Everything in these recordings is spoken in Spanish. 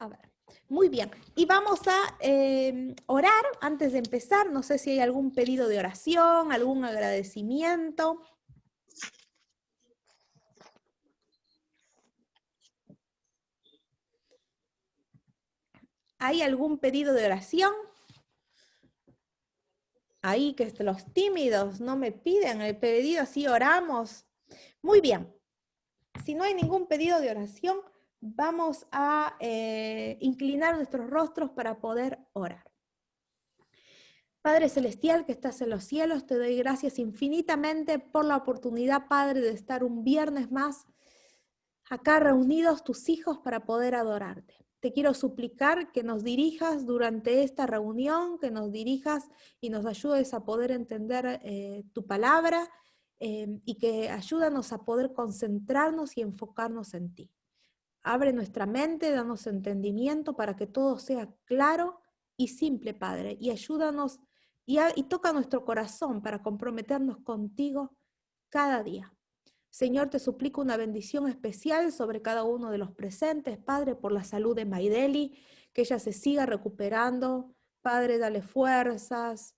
A ver, muy bien. Y vamos a orar antes de empezar. No sé si hay algún pedido de oración, algún agradecimiento. ¿Hay algún pedido de oración? Ahí que los tímidos no me piden el pedido, así oramos. Muy bien. Si no hay ningún pedido de oración, vamos a inclinar nuestros rostros para poder orar. Padre Celestial que estás en los cielos, te doy gracias infinitamente por la oportunidad, Padre, de estar un viernes más acá reunidos tus hijos para poder adorarte. Te quiero suplicar que nos dirijas durante esta reunión, que nos dirijas y nos ayudes a poder entender tu palabra y que ayúdanos a poder concentrarnos y enfocarnos en ti. Abre nuestra mente, danos entendimiento para que todo sea claro y simple, Padre, y ayúdanos y toca nuestro corazón para comprometernos contigo cada día. Señor, te suplico una bendición especial sobre cada uno de los presentes, Padre, por la salud de Maideli, que ella se siga recuperando. Padre, dale fuerzas,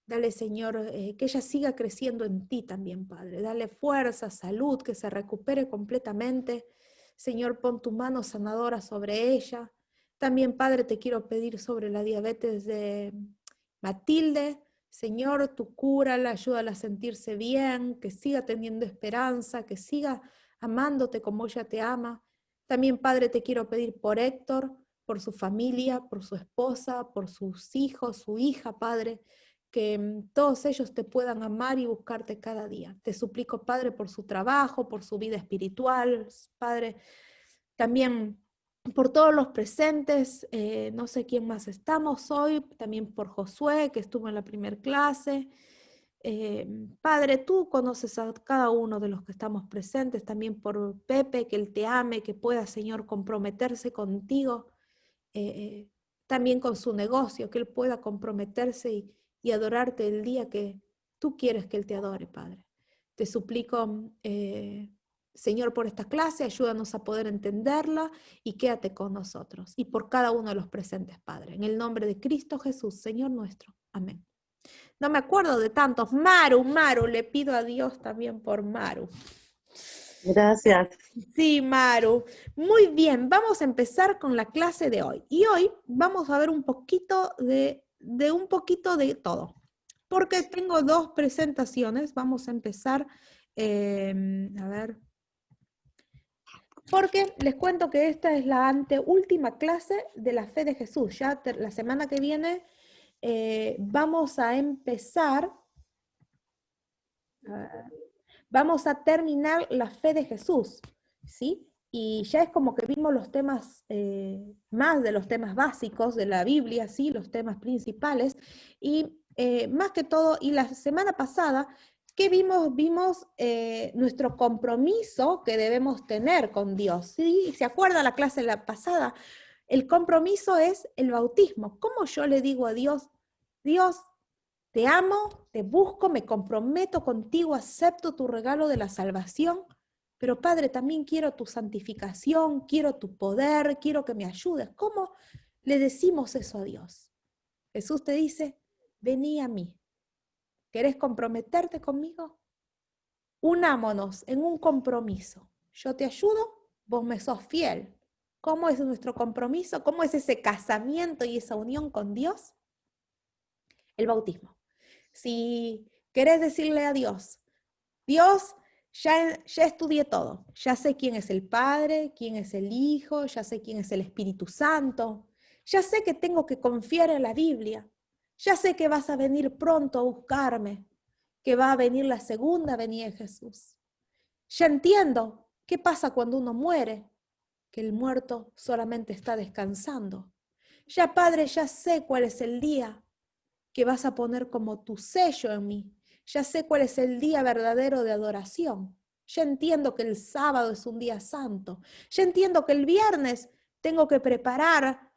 dale, Señor, que ella siga creciendo en ti también, Padre. Dale fuerza, salud, que se recupere completamente. Señor, pon tu mano sanadora sobre ella. También, Padre, te quiero pedir sobre la diabetes de Matilde. Señor, tú cúrala, ayúdala a sentirse bien, que siga teniendo esperanza, que siga amándote como ella te ama. También, Padre, te quiero pedir por Héctor, por su familia, por su esposa, por sus hijos, su hija, Padre, que todos ellos te puedan amar y buscarte cada día. Te suplico, Padre, por su trabajo, por su vida espiritual, Padre, también por todos los presentes, no sé quién más estamos hoy, también por Josué, que estuvo en la primera clase. Padre, tú conoces a cada uno de los que estamos presentes, también por Pepe, que él te ame, que pueda, Señor, comprometerse contigo, también con su negocio, que él pueda comprometerse y adorarte el día que tú quieres que él te adore, Padre. Te suplico, Señor, por esta clase, ayúdanos a poder entenderla y quédate con nosotros y por cada uno de los presentes, Padre. En el nombre de Cristo Jesús, Señor nuestro. Amén. No me acuerdo de tantos. Maru, le pido a Dios también por Maru. Gracias. Sí, Maru. Muy bien, vamos a empezar con la clase de hoy. Y hoy vamos a ver un poquito un poquito de todo. Porque tengo dos presentaciones. Vamos a empezar, a ver. Porque les cuento que esta es la anteúltima clase de la fe de Jesús. Ya la semana que viene vamos a empezar, vamos a terminar la fe de Jesús, ¿sí? Y ya es como que vimos los temas, más de los temas básicos de la Biblia, ¿sí? Los temas principales. Y más que todo, y la semana pasada, ¿qué vimos? Vimos nuestro compromiso que debemos tener con Dios, ¿sí? ¿Se acuerda la clase de la pasada? El compromiso es el bautismo. ¿Cómo yo le digo a Dios, Dios, te amo, te busco, me comprometo contigo, acepto tu regalo de la salvación, pero Padre, también quiero tu santificación, quiero tu poder, quiero que me ayudes? ¿Cómo le decimos eso a Dios? Jesús te dice, vení a mí. ¿Querés comprometerte conmigo? Unámonos en un compromiso. Yo te ayudo, vos me sos fiel. ¿Cómo es nuestro compromiso? ¿Cómo es ese casamiento y esa unión con Dios? El bautismo. Si querés decirle a Dios, Dios, ya estudié todo, ya sé quién es el Padre, quién es el Hijo, ya sé quién es el Espíritu Santo, ya sé que tengo que confiar en la Biblia, ya sé que vas a venir pronto a buscarme, que va a venir la segunda venida de Jesús. Ya entiendo qué pasa cuando uno muere, que el muerto solamente está descansando. Ya, Padre, ya sé cuál es el día que vas a poner como tu sello en mí. Ya sé cuál es el día verdadero de adoración. Ya entiendo que el sábado es un día santo. Ya entiendo que el viernes tengo que preparar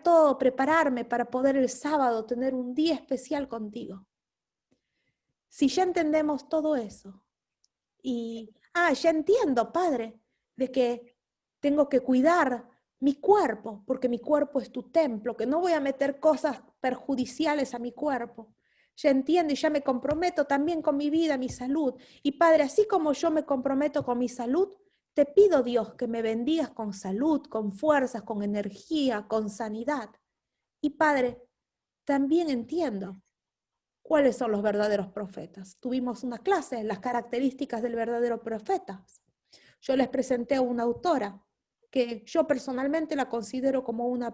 todo, prepararme para poder el sábado tener un día especial contigo. Si ya entendemos todo eso, ya entiendo, Padre, de que tengo que cuidar mi cuerpo, porque mi cuerpo es tu templo, que no voy a meter cosas perjudiciales a mi cuerpo. Ya entiendo y ya me comprometo también con mi vida, mi salud. Y Padre, así como yo me comprometo con mi salud, te pido, Dios, que me bendigas con salud, con fuerzas, con energía, con sanidad. Y Padre, también entiendo cuáles son los verdaderos profetas. Tuvimos una clase, las características del verdadero profeta. Yo les presenté a una autora que yo personalmente la considero como una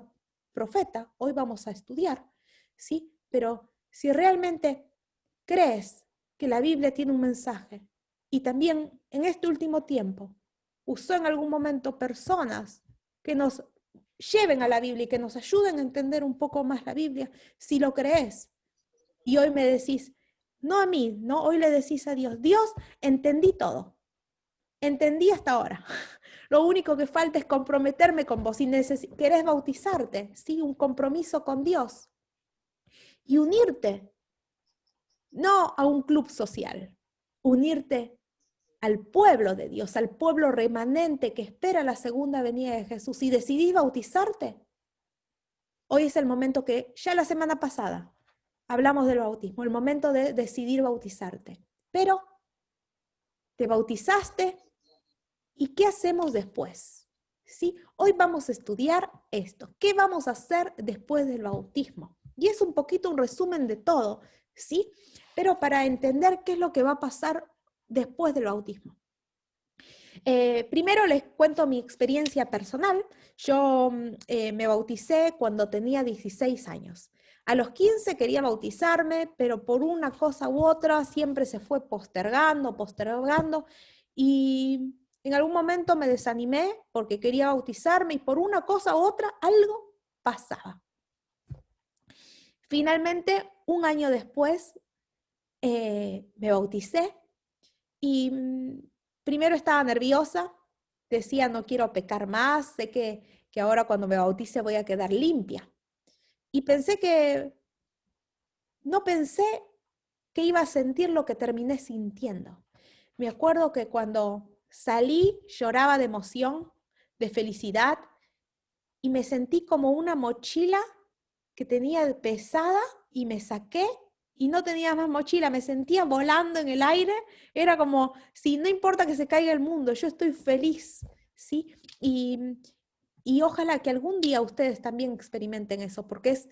profeta. Hoy vamos a estudiar, ¿sí? Pero si realmente crees que la Biblia tiene un mensaje y también en este último tiempo usó en algún momento personas que nos lleven a la Biblia y que nos ayuden a entender un poco más la Biblia, si lo crees y hoy me decís, no a mí, no, hoy le decís a Dios, Dios, entendí todo. Entendí hasta ahora. Lo único que falta es comprometerme con vos. Si querés bautizarte, ¿sí? Un compromiso con Dios. Y unirte, no a un club social, unirte al pueblo de Dios, al pueblo remanente que espera la segunda venida de Jesús. Si decidís bautizarte, hoy es el momento que, ya la semana pasada, hablamos del bautismo, el momento de decidir bautizarte. Pero te bautizaste, ¿y qué hacemos después? ¿Sí? Hoy vamos a estudiar esto. ¿Qué vamos a hacer después del bautismo? Y es un poquito un resumen de todo, ¿sí? Pero para entender qué es lo que va a pasar después del bautismo. Primero les cuento mi experiencia personal. Yo me bauticé cuando tenía 16 años. A los 15 quería bautizarme, pero por una cosa u otra siempre se fue postergando. Y en algún momento me desanimé porque quería bautizarme y por una cosa u otra algo pasaba. Finalmente, un año después, me bauticé y primero estaba nerviosa, decía no quiero pecar más, sé que ahora cuando me bautice voy a quedar limpia. Y no pensé que iba a sentir lo que terminé sintiendo. Me acuerdo que cuando salí lloraba de emoción, de felicidad, y me sentí como una mochila que tenía pesada y me saqué y no tenía más mochila, me sentía volando en el aire, era como, si no importa que se caiga el mundo, yo estoy feliz, ¿sí? Y ojalá que algún día ustedes también experimenten eso, porque es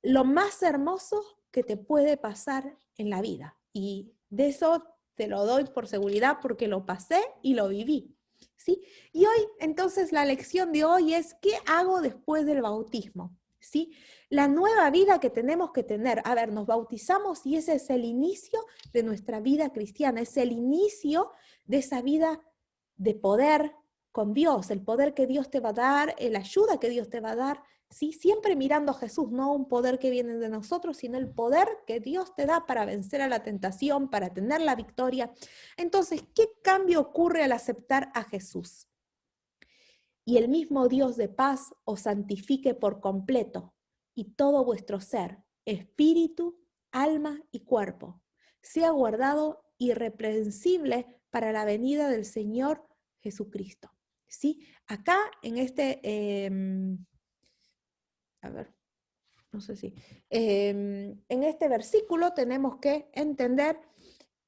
lo más hermoso que te puede pasar en la vida. Y de eso te lo doy por seguridad porque lo pasé y lo viví. ¿Sí? Y hoy, entonces, la lección de hoy es, ¿qué hago después del bautismo? ¿Sí? La nueva vida que tenemos que tener. A ver, nos bautizamos y ese es el inicio de nuestra vida cristiana, es el inicio de esa vida de poder con Dios, el poder que Dios te va a dar, la ayuda que Dios te va a dar, ¿sí? Siempre mirando a Jesús, no un poder que viene de nosotros, sino el poder que Dios te da para vencer a la tentación, para tener la victoria. Entonces, ¿qué cambio ocurre al aceptar a Jesús? Y el mismo Dios de paz os santifique por completo, y todo vuestro ser, espíritu, alma y cuerpo, sea guardado irreprensible para la venida del Señor Jesucristo. ¿Sí? Acá en a ver, no sé si, en este versículo tenemos que entender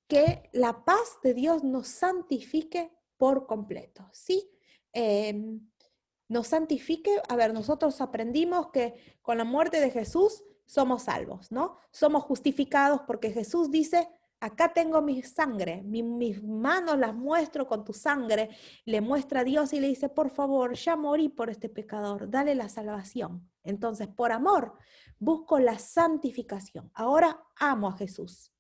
que la paz de Dios nos santifique por completo, ¿sí? Nos santifique, a ver, nosotros aprendimos que con la muerte de Jesús somos salvos, ¿no? Somos justificados porque Jesús dice, acá tengo mi sangre, mis manos las muestro con tu sangre, le muestra a Dios y le dice, por favor, ya morí por este pecador, dale la salvación. Entonces, por amor, busco la santificación. Ahora amo a Jesús.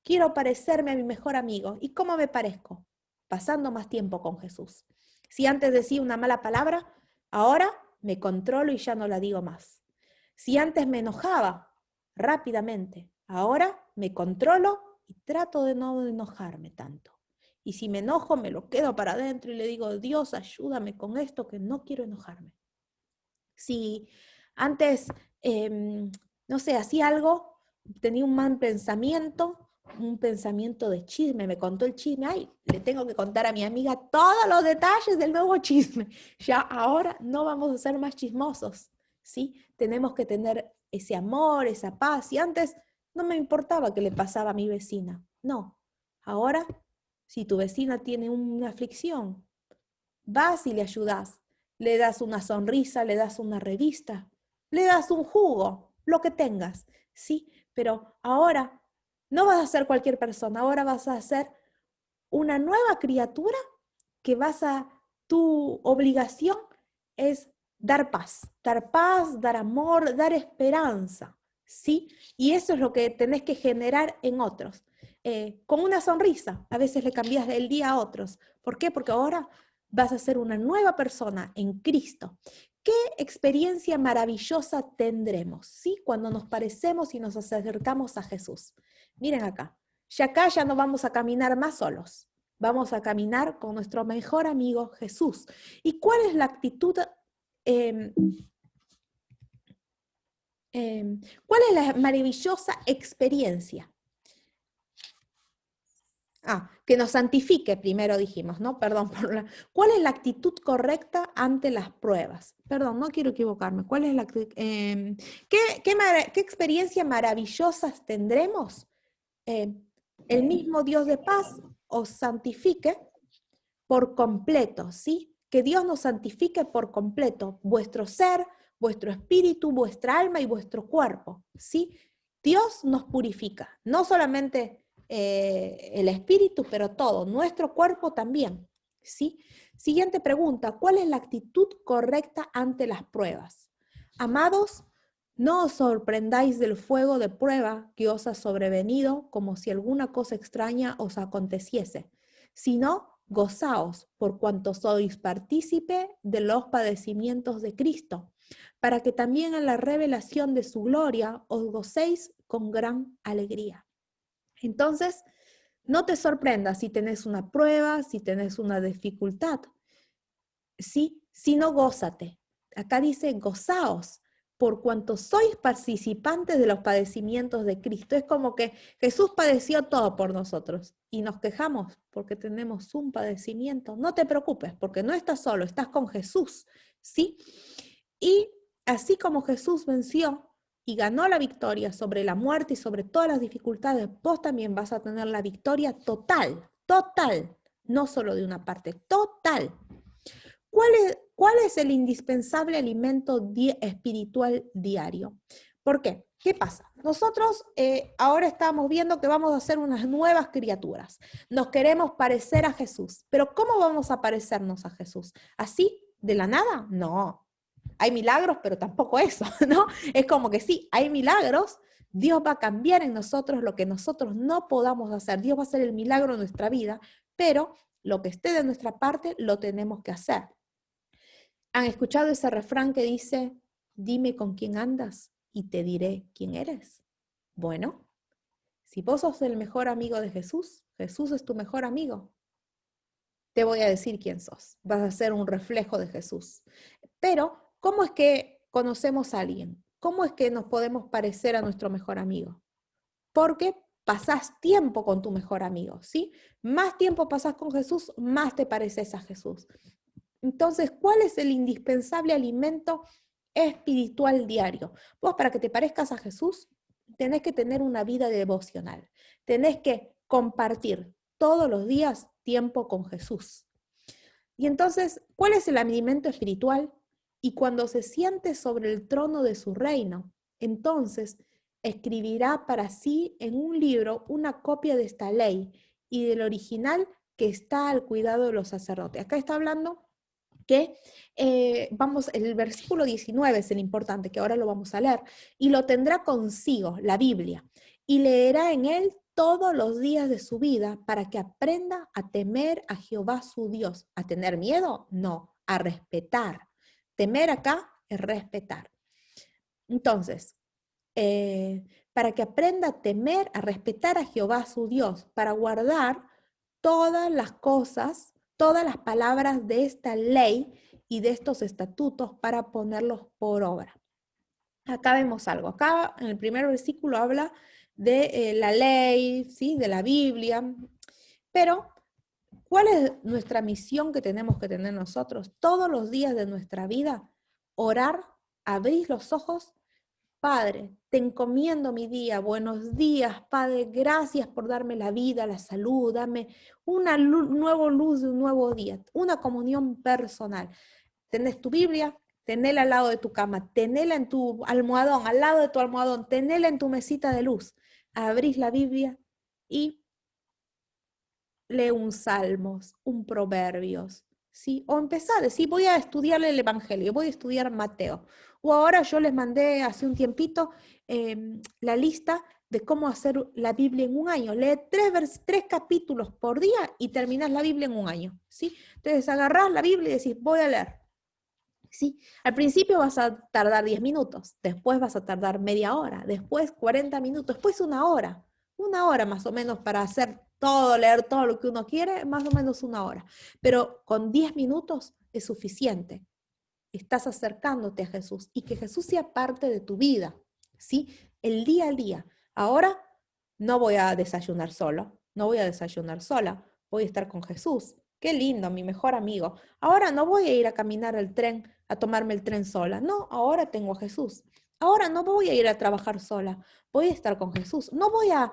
Quiero parecerme a mi mejor amigo. ¿Y cómo me parezco? Pasando más tiempo con Jesús. Si antes decía una mala palabra, ahora me controlo y ya no la digo más. Si antes me enojaba rápidamente, ahora me controlo y trato de no enojarme tanto. Y si me enojo, me lo quedo para adentro y le digo, Dios, ayúdame con esto que no quiero enojarme. Si antes, no sé, hacía algo, tenía un mal pensamiento, un pensamiento de chisme, me contó el chisme, ay, le tengo que contar a mi amiga todos los detalles del nuevo chisme. Ya ahora no vamos a ser más chismosos, ¿sí? Tenemos que tener ese amor, esa paz. Y antes no me importaba qué le pasaba a mi vecina. No, ahora si tu vecina tiene una aflicción, vas y le ayudas, le das una sonrisa, le das una revista, le das un jugo, lo que tengas, ¿sí? Pero ahora no vas a ser cualquier persona, ahora vas a ser una nueva criatura que tu obligación es dar paz, dar amor, dar esperanza, ¿sí? Y eso es lo que tenés que generar en otros. Con una sonrisa, a veces le cambias el día a otros. ¿Por qué? Porque ahora vas a ser una nueva persona en Cristo. ¿Qué experiencia maravillosa tendremos, ¿sí? Cuando nos parecemos y nos acercamos a Jesús. Miren acá, ya no vamos a caminar más solos. Vamos a caminar con nuestro mejor amigo Jesús. ¿Y cuál es la actitud? Eh, ¿Cuál es la maravillosa experiencia? Que nos santifique, primero dijimos, ¿no? Perdón. ¿Cuál es la actitud correcta ante las pruebas? Perdón, no quiero equivocarme. ¿Cuál es qué experiencia maravillosas tendremos? El mismo Dios de paz os santifique por completo, ¿sí? Que Dios nos santifique por completo, vuestro ser, vuestro espíritu, vuestra alma y vuestro cuerpo, ¿sí? Dios nos purifica, no solamente el espíritu, pero todo, nuestro cuerpo también, ¿sí? Siguiente pregunta, ¿cuál es la actitud correcta ante las pruebas? Amados, no os sorprendáis del fuego de prueba que os ha sobrevenido como si alguna cosa extraña os aconteciese, sino gozaos por cuanto sois partícipe de los padecimientos de Cristo, para que también en la revelación de su gloria os gocéis con gran alegría. Entonces, no te sorprendas si tenés una prueba, si tenés una dificultad, ¿sí? Sino gózate. Acá dice gozaos por cuanto sois participantes de los padecimientos de Cristo. Es como que Jesús padeció todo por nosotros y nos quejamos porque tenemos un padecimiento. No te preocupes porque no estás solo, estás con Jesús, ¿sí? Y así como Jesús venció y ganó la victoria sobre la muerte y sobre todas las dificultades, vos también vas a tener la victoria total, total, no solo de una parte, total. ¿Cuál es el indispensable alimento espiritual diario? ¿Por qué? ¿Qué pasa? Nosotros ahora estamos viendo que vamos a ser unas nuevas criaturas. Nos queremos parecer a Jesús. Pero ¿cómo vamos a parecernos a Jesús? ¿Así? ¿De la nada? No. Hay milagros, pero tampoco eso, ¿no? Es como que sí, hay milagros. Dios va a cambiar en nosotros lo que nosotros no podamos hacer. Dios va a hacer el milagro en nuestra vida, pero lo que esté de nuestra parte lo tenemos que hacer. ¿Han escuchado ese refrán que dice, dime con quién andas y te diré quién eres? Bueno, si vos sos el mejor amigo de Jesús, Jesús es tu mejor amigo, te voy a decir quién sos. Vas a ser un reflejo de Jesús. Pero, ¿cómo es que conocemos a alguien? ¿Cómo es que nos podemos parecer a nuestro mejor amigo? Porque pasás tiempo con tu mejor amigo, ¿sí? Más tiempo pasás con Jesús, más te pareces a Jesús. Entonces, ¿cuál es el indispensable alimento espiritual diario? Vos, para que te parezcas a Jesús, tenés que tener una vida devocional. Tenés que compartir todos los días tiempo con Jesús. Y entonces, ¿cuál es el alimento espiritual? Y cuando se siente sobre el trono de su reino, entonces escribirá para sí en un libro una copia de esta ley y del original que está al cuidado de los sacerdotes. Acá está hablando que, el versículo 19 es el importante, que ahora lo vamos a leer, y lo tendrá consigo, la Biblia, y leerá en él todos los días de su vida para que aprenda a temer a Jehová su Dios. ¿A tener miedo? No, a respetar. Temer acá es respetar. Entonces, para que aprenda a temer, a respetar a Jehová su Dios, para guardar todas las cosas, todas las palabras de esta ley y de estos estatutos para ponerlos por obra. Acá vemos algo. Acá en el primer versículo habla de la ley, ¿sí? De la Biblia. Pero, ¿cuál es nuestra misión que tenemos que tener nosotros? Todos los días de nuestra vida, orar, abrir los ojos. Padre, te encomiendo mi día. Buenos días, Padre. Gracias por darme la vida, la salud. Dame una nueva luz de un nuevo día, una comunión personal. Tenés tu Biblia, tenela al lado de tu cama, tenela en tu almohadón, al lado de tu almohadón, tenela en tu mesita de luz. Abrís la Biblia y lee un Salmos, un Proverbios, ¿sí? O empezá a decir, voy a estudiar el Evangelio, voy a estudiar Mateo. O ahora yo les mandé hace un tiempito la lista de cómo hacer la Biblia en un año. Lee 3 capítulos por día y terminás la Biblia en un año, ¿sí? Entonces agarrás la Biblia y decís, voy a leer. ¿Sí? Al principio vas a tardar 10 minutos, después vas a tardar media hora, después 40 minutos, después una hora más o menos para hacer todo, leer todo lo que uno quiere, más o menos una hora. Pero con 10 minutos es suficiente. Estás acercándote a Jesús y que Jesús sea parte de tu vida, ¿sí? El día al día. Ahora no voy a desayunar solo, no voy a desayunar sola, voy a estar con Jesús. Qué lindo, mi mejor amigo. Ahora no voy a ir a caminar al tren, a tomarme el tren sola. No, ahora tengo a Jesús. Ahora no voy a ir a trabajar sola, voy a estar con Jesús. No voy a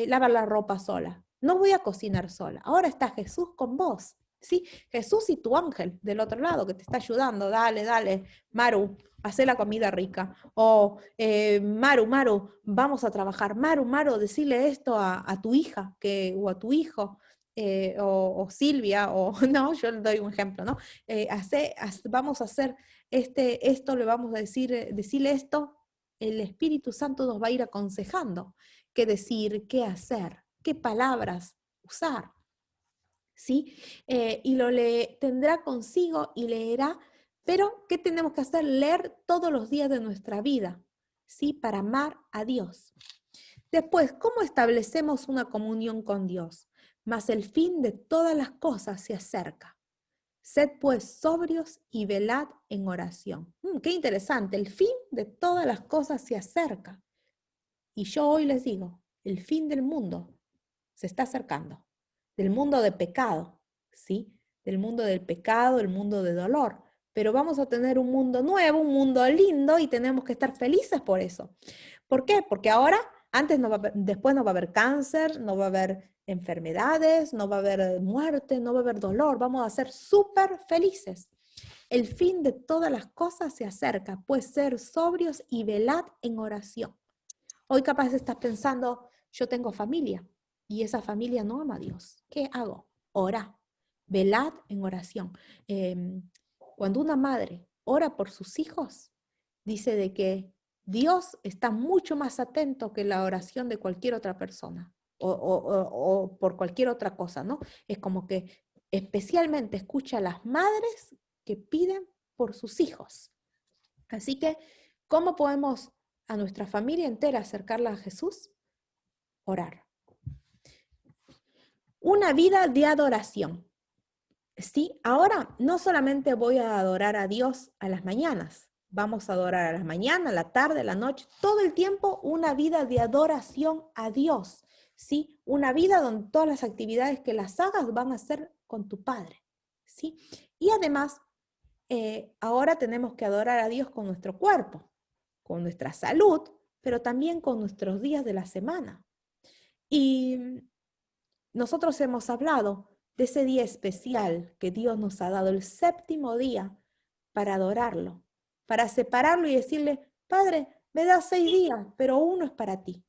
lavar la ropa sola, no voy a cocinar sola. Ahora está Jesús con vos. ¿Sí? Jesús y tu ángel del otro lado que te está ayudando. Dale, dale, Maru, hacé la comida rica. O Maru, Maru, vamos a trabajar. Maru, Maru, decirle esto a tu hija o a tu hijo. O Silvia, o no, yo le doy un ejemplo, ¿no? Vamos a hacer esto, le vamos a decirle esto, el Espíritu Santo nos va a ir aconsejando qué decir, qué hacer, qué palabras usar. ¿Sí? Y tendrá consigo y leerá, pero ¿qué tenemos que hacer? Leer todos los días de nuestra vida, ¿sí? Para amar a Dios. Después, ¿cómo establecemos una comunión con Dios? Mas el fin de todas las cosas se acerca. Sed pues sobrios y velad en oración. Qué interesante, el fin de todas las cosas se acerca. Y yo hoy les digo, el fin del mundo se está acercando, del mundo de pecado, ¿sí? Del mundo del pecado, el mundo de dolor. Pero vamos a tener un mundo nuevo, un mundo lindo y tenemos que estar felices por eso. ¿Por qué? Porque ahora, después no va a haber cáncer, no va a haber enfermedades, no va a haber muerte, no va a haber dolor. Vamos a ser súper felices. El fin de todas las cosas se acerca, pues ser sobrios y velad en oración. Hoy capaz estás pensando, yo tengo familia y esa familia no ama a Dios. ¿Qué hago? Ora, velad en oración. Cuando una madre ora por sus hijos, dice de que Dios está mucho más atento que la oración de cualquier otra persona o por cualquier otra cosa, ¿no? Es como que especialmente escucha a las madres que piden por sus hijos. Así que, ¿cómo podemos a nuestra familia entera acercarla a Jesús? Orar. Una vida de adoración. Sí, ahora no solamente voy a adorar a Dios a las mañanas, vamos a adorar a las mañanas, a la tarde, a la noche, todo el tiempo una vida de adoración a Dios. ¿Sí? Una vida donde todas las actividades que las hagas van a ser con tu Padre. ¿Sí? Y además, ahora tenemos que adorar a Dios con nuestro cuerpo, con nuestra salud, pero también con nuestros días de la semana. Y nosotros hemos hablado de ese día especial que Dios nos ha dado, el séptimo día, para adorarlo, para separarlo y decirle, Padre, me das 6 días, pero uno es para ti.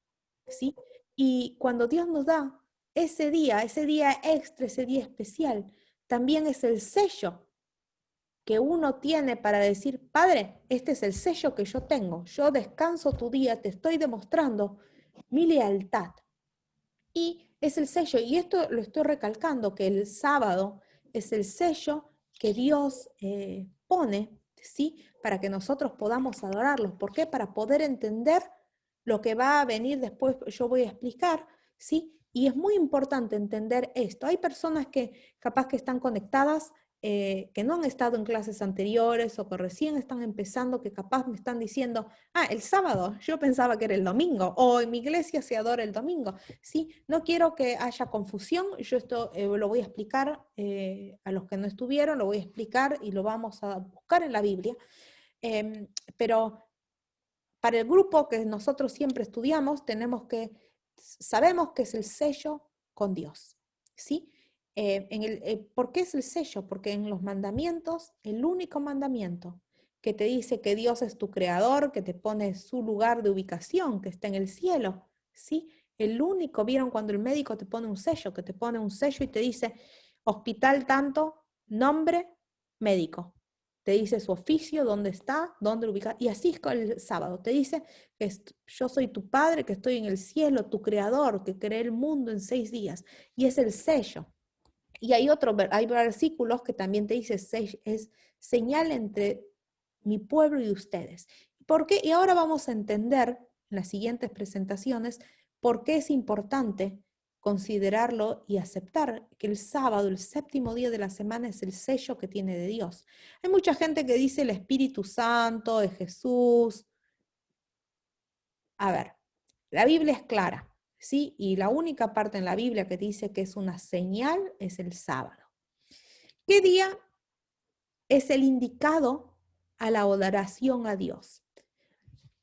¿Sí? Y cuando Dios nos da ese día extra, ese día especial, también es el sello que uno tiene para decir, Padre, este es el sello que yo tengo, yo descanso tu día, te estoy demostrando mi lealtad. Y es el sello, y esto lo estoy recalcando, que el sábado es el sello que Dios pone, ¿sí? Para que nosotros podamos adorarlo. ¿Por qué? Para poder entender lo que va a venir después, yo voy a explicar, ¿sí? Y es muy importante entender esto. Hay personas que capaz que están conectadas que no han estado en clases anteriores o que recién están empezando, que capaz me están diciendo, el sábado, yo pensaba que era el domingo, o en mi iglesia se adora el domingo. ¿Sí? No quiero que haya confusión, yo esto lo voy a explicar a los que no estuvieron, lo voy a explicar y lo vamos a buscar en la Biblia. Pero para el grupo que nosotros siempre estudiamos, sabemos que es el sello con Dios, ¿sí? ¿Por qué es el sello? Porque en los mandamientos, el único mandamiento que te dice que Dios es tu creador, que te pone su lugar de ubicación, que está en el cielo, ¿sí? El único, ¿vieron cuando el médico te pone un sello? Que te pone un sello y te dice, hospital tanto, nombre, médico. Te dice su oficio, dónde está, dónde lo ubica. Y así es con el sábado. Te dice que yo soy tu padre, que estoy en el cielo, tu creador, que creé el mundo en 6 días. Y es el sello. Y hay versículos que también te dice, es señal entre mi pueblo y ustedes. ¿Por qué? Y ahora vamos a entender en las siguientes presentaciones por qué es importante considerarlo y aceptar que el sábado, el séptimo día de la semana, es el sello que tiene de Dios. Hay mucha gente que dice el Espíritu Santo, es Jesús. A ver, la Biblia es clara, ¿sí? Y la única parte en la Biblia que dice que es una señal es el sábado. ¿Qué día es el indicado a la adoración a Dios?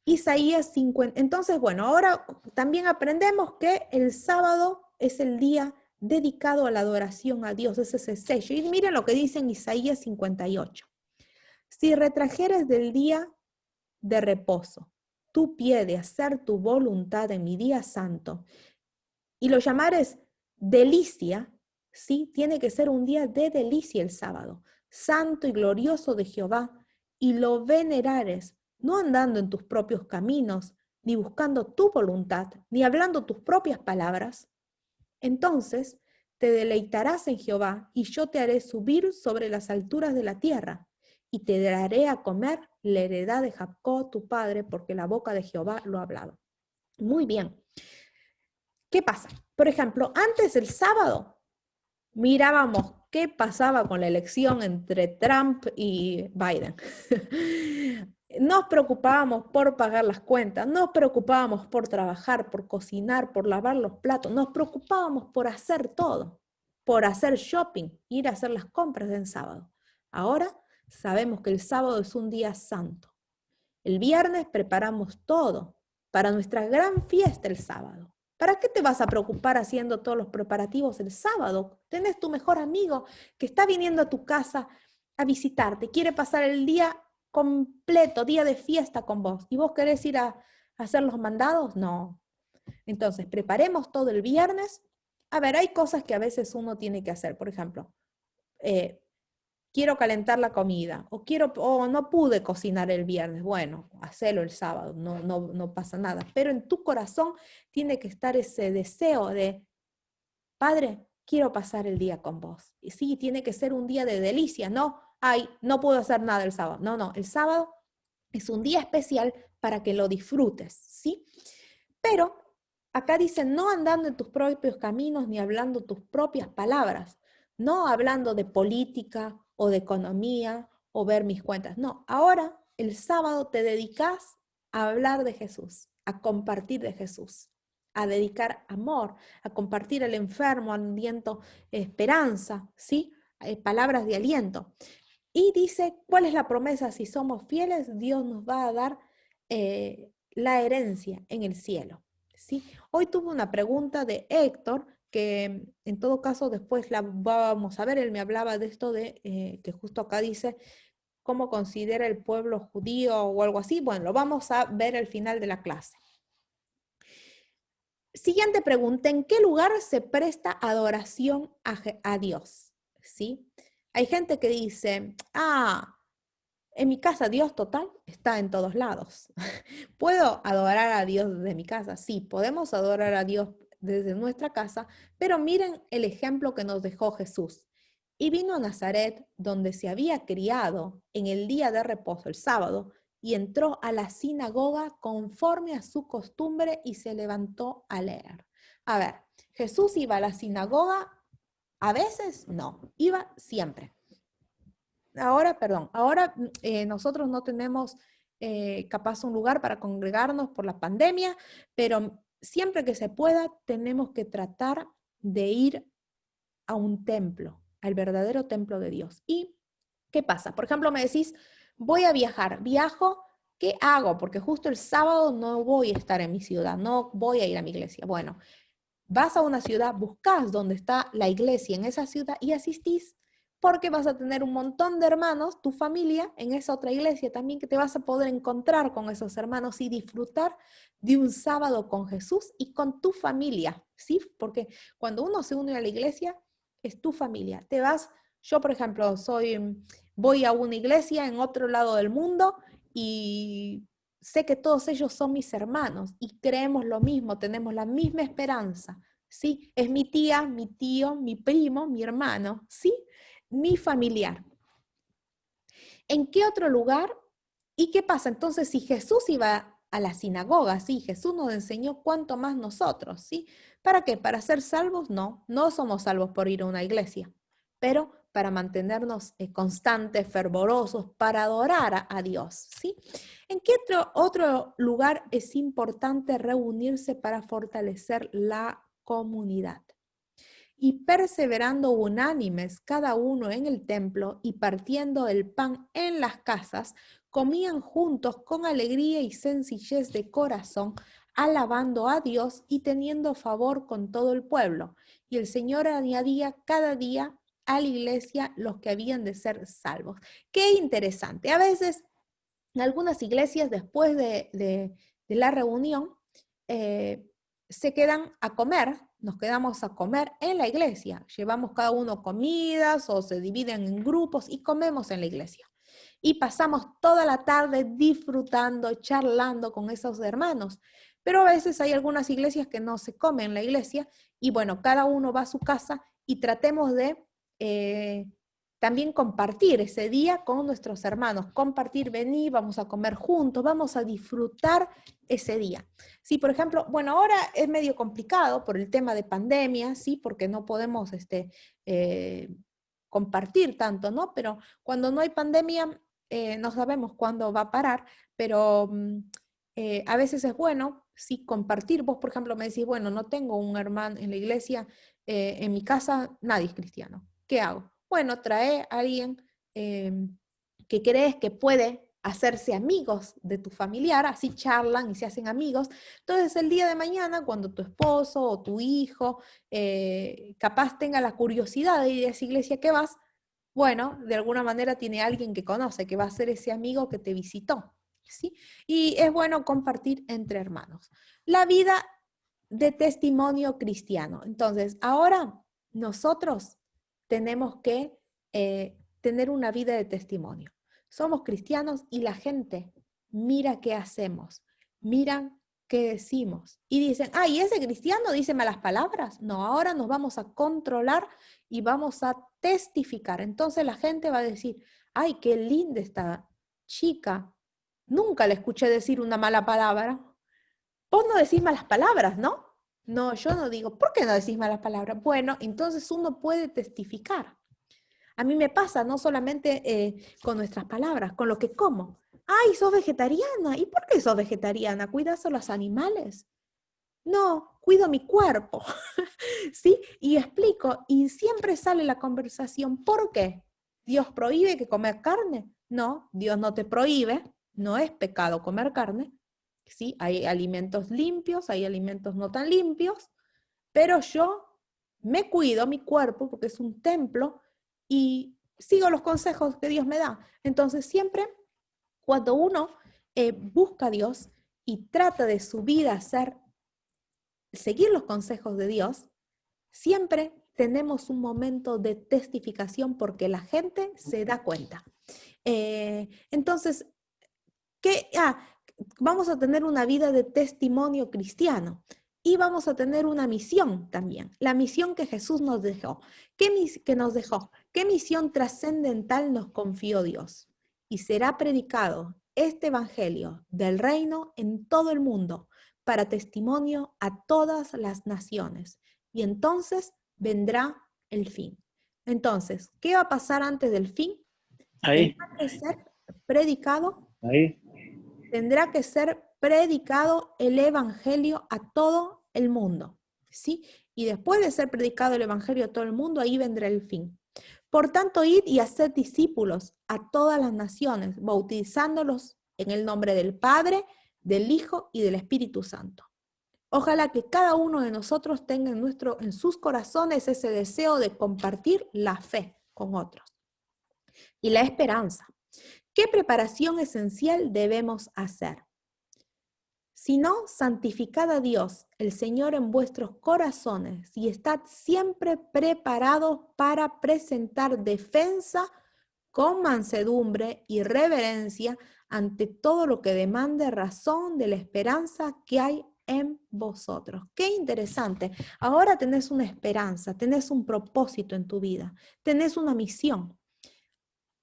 Isaías 50. Entonces, bueno, ahora también aprendemos que el sábado es el día dedicado a la adoración a Dios, es ese sello. Y miren lo que dice en Isaías 58. Si retrajeres del día de reposo tu pie de hacer tu voluntad en mi día santo, y lo llamares delicia, ¿sí? Tiene que ser un día de delicia el sábado, santo y glorioso de Jehová, y lo venerares, no andando en tus propios caminos, ni buscando tu voluntad, ni hablando tus propias palabras. Entonces te deleitarás en Jehová, y yo te haré subir sobre las alturas de la tierra, y te daré a comer la heredad de Jacob tu padre, porque la boca de Jehová lo ha hablado. Muy bien. ¿Qué pasa? Por ejemplo, antes el sábado mirábamos qué pasaba con la elección entre Trump y Biden. Nos preocupábamos por pagar las cuentas, nos preocupábamos por trabajar, por cocinar, por lavar los platos, nos preocupábamos por hacer todo, por hacer shopping, ir a hacer las compras en sábado. Ahora sabemos que el sábado es un día santo. El viernes preparamos todo para nuestra gran fiesta el sábado. ¿Para qué te vas a preocupar haciendo todos los preparativos el sábado? Tenés tu mejor amigo que está viniendo a tu casa a visitarte, quiere pasar el día completo, día de fiesta con vos, y vos querés ir a hacer los mandados. No. Entonces, preparemos todo el viernes. A ver, hay cosas que a veces uno tiene que hacer. Por ejemplo, quiero calentar la comida, o no pude cocinar el viernes. Bueno, hacelo el sábado, no pasa nada. Pero en tu corazón tiene que estar ese deseo de, Padre, quiero pasar el día con vos. Y sí, tiene que ser un día de delicia, no, no puedo hacer nada el sábado. No, el sábado es un día especial para que lo disfrutes, ¿sí? Pero acá dice, no andando en tus propios caminos ni hablando tus propias palabras, no hablando de política o de economía o ver mis cuentas. No, ahora el sábado te dedicas a hablar de Jesús, a compartir de Jesús, a dedicar amor, a compartir al enfermo, aliento, esperanza, ¿sí? Palabras de aliento. Y dice, ¿cuál es la promesa? Si somos fieles, Dios nos va a dar la herencia en el cielo. ¿Sí? Hoy tuve una pregunta de Héctor, que en todo caso después la vamos a ver, él me hablaba de esto de que justo acá dice cómo considera el pueblo judío o algo así. Bueno, lo vamos a ver al final de la clase. Siguiente pregunta, ¿en qué lugar se presta adoración a Dios? ¿Sí? Hay gente que dice, en mi casa Dios total está en todos lados. ¿Puedo adorar a Dios desde mi casa? Sí, podemos adorar a Dios desde nuestra casa, pero miren el ejemplo que nos dejó Jesús. Y vino a Nazaret, donde se había criado en el día de reposo, el sábado, y entró a la sinagoga conforme a su costumbre y se levantó a leer. A ver, ¿Jesús iba a la sinagoga? A veces no, iba siempre. ahora nosotros no tenemos capaz un lugar para congregarnos por la pandemia, pero siempre que se pueda tenemos que tratar de ir a un templo, al verdadero templo de Dios. ¿Y qué pasa? Por ejemplo, me decís, voy a viajar, viajo, ¿qué hago? Porque justo el sábado no voy a estar en mi ciudad, no voy a ir a mi iglesia. Bueno, vas a una ciudad, buscas dónde está la iglesia en esa ciudad y asistís, porque vas a tener un montón de hermanos, tu familia, en esa otra iglesia también, que te vas a poder encontrar con esos hermanos y disfrutar de un sábado con Jesús y con tu familia, ¿sí? Porque cuando uno se une a la iglesia, es tu familia. Te vas, yo por ejemplo, voy a una iglesia en otro lado del mundo y sé que todos ellos son mis hermanos y creemos lo mismo, tenemos la misma esperanza, ¿sí? Es mi tía, mi tío, mi primo, mi hermano, ¿sí? Mi familiar. ¿En qué otro lugar? ¿Y qué pasa? Entonces, si Jesús iba a la sinagoga, sí, Jesús nos enseñó cuánto más nosotros, ¿sí? ¿Para qué? ¿Para ser salvos? No, no somos salvos por ir a una iglesia, pero para mantenernos constantes, fervorosos, para adorar a Dios, ¿sí? ¿En qué otro lugar es importante reunirse para fortalecer la comunidad? Y perseverando unánimes cada uno en el templo y partiendo el pan en las casas, comían juntos con alegría y sencillez de corazón, alabando a Dios y teniendo favor con todo el pueblo. Y el Señor añadía cada día a la iglesia los que habían de ser salvos. Qué interesante. A veces en algunas iglesias, después de la reunión, eh, se quedan a comer, nos quedamos a comer en la iglesia. Llevamos cada uno comidas o se dividen en grupos y comemos en la iglesia. Y pasamos toda la tarde disfrutando, charlando con esos hermanos. Pero a veces hay algunas iglesias que no se comen en la iglesia y bueno, cada uno va a su casa y tratemos de también compartir ese día con nuestros hermanos, compartir, venir, vamos a comer juntos, vamos a disfrutar ese día. Sí, por ejemplo, bueno, ahora es medio complicado por el tema de pandemia, sí, porque no podemos compartir tanto, ¿no? Pero cuando no hay pandemia, no sabemos cuándo va a parar, pero a veces es bueno, sí, compartir. Vos, por ejemplo, me decís, bueno, no tengo un hermano en la iglesia, en mi casa nadie es cristiano. ¿Qué hago? Bueno, trae a alguien eh, que crees que puede hacerse amigos de tu familiar, así charlan y se hacen amigos. Entonces, el día de mañana, cuando tu esposo o tu hijo capaz tenga la curiosidad de ir a esa iglesia que vas, bueno, de alguna manera tiene alguien que conoce, que va a ser ese amigo que te visitó, ¿sí? Y es bueno compartir entre hermanos. La vida de testimonio cristiano. Entonces, ahora nosotros tenemos que tener una vida de testimonio. Somos cristianos y la gente mira qué hacemos, miran qué decimos y dicen, ay, ese cristiano dice malas palabras. No, ahora nos vamos a controlar y vamos a testificar. Entonces la gente va a decir, ay, qué linda esta chica. Nunca le escuché decir una mala palabra. Vos no decís malas palabras, ¿no? No, yo no digo, ¿por qué no decís malas palabras? Bueno, entonces uno puede testificar. A mí me pasa no solamente con nuestras palabras, con lo que como. Ay, sos vegetariana. ¿Y por qué sos vegetariana? ¿Cuidas a los animales? No, cuido mi cuerpo. ¿Sí? Y explico, y siempre sale la conversación. ¿Por qué? ¿Dios prohíbe que comer carne? No, Dios no te prohíbe, no es pecado comer carne. ¿Sí? Hay alimentos limpios, hay alimentos no tan limpios, pero yo me cuido mi cuerpo porque es un templo y sigo los consejos que Dios me da. Entonces siempre cuando uno busca a Dios y trata de su vida seguir los consejos de Dios, siempre tenemos un momento de testificación porque la gente se da cuenta. Entonces, ¿qué? Vamos a tener una vida de testimonio cristiano y vamos a tener una misión también, la misión que Jesús nos dejó. ¿Qué nos dejó? ¿Qué misión trascendental nos confió Dios? Y será predicado este evangelio del reino en todo el mundo para testimonio a todas las naciones. Y entonces vendrá el fin. Entonces, ¿qué va a pasar antes del fin? Ahí, tendrá que ser predicado, ahí. tendrá que ser predicado el evangelio a todo el mundo, ¿sí? Y después de ser predicado el evangelio a todo el mundo, ahí vendrá el fin. Por tanto, id y haced discípulos a todas las naciones, bautizándolos en el nombre del Padre, del Hijo y del Espíritu Santo. Ojalá que cada uno de nosotros tenga en sus corazones ese deseo de compartir la fe con otros y la esperanza. ¿Qué preparación esencial debemos hacer? Si no, santificad a Dios, el Señor, en vuestros corazones y estad siempre preparados para presentar defensa con mansedumbre y reverencia ante todo lo que demande razón de la esperanza que hay en vosotros. Qué interesante. Ahora tenés una esperanza, tenés un propósito en tu vida, tenés una misión.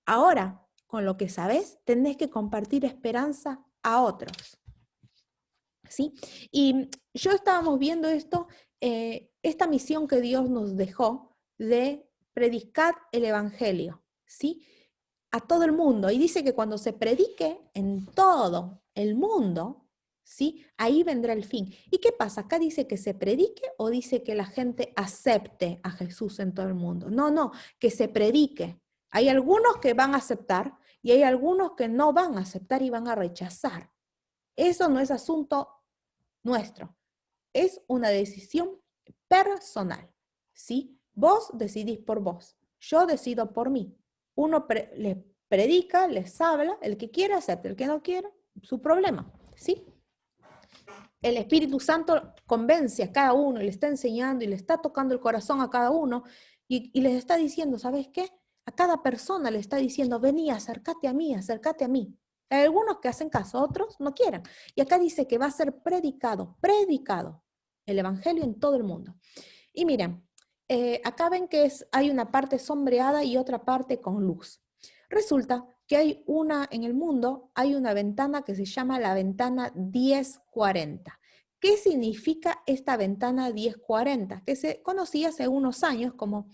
Ahora, con lo que sabés, tenés que compartir esperanza a otros. ¿Sí? Y yo estábamos viendo esto, esta misión que Dios nos dejó de predicar el Evangelio, ¿sí? A todo el mundo. Y dice que cuando se predique en todo el mundo, ¿sí? Ahí vendrá el fin. ¿Y qué pasa? ¿Acá dice que se predique o dice que la gente acepte a Jesús en todo el mundo? No, no, que se predique. Hay algunos que van a aceptar y hay algunos que no van a aceptar y van a rechazar. Eso no es asunto nuestro. Es una decisión personal, ¿sí? Vos decidís por vos, yo decido por mí. Uno les predica, les habla, el que quiera acepta, el que no quiera, su problema, ¿sí? El Espíritu Santo convence a cada uno y le está enseñando y le está tocando el corazón a cada uno y les está diciendo, ¿sabes qué? A cada persona le está diciendo, vení, acércate a mí, acércate a mí. Hay algunos que hacen caso, otros no quieren. Y acá dice que va a ser predicado el Evangelio en todo el mundo. Y miren, acá ven que hay una parte sombreada y otra parte con luz. Resulta que en el mundo hay una ventana que se llama la ventana 1040. ¿Qué significa esta ventana 1040? Que se conocía hace unos años como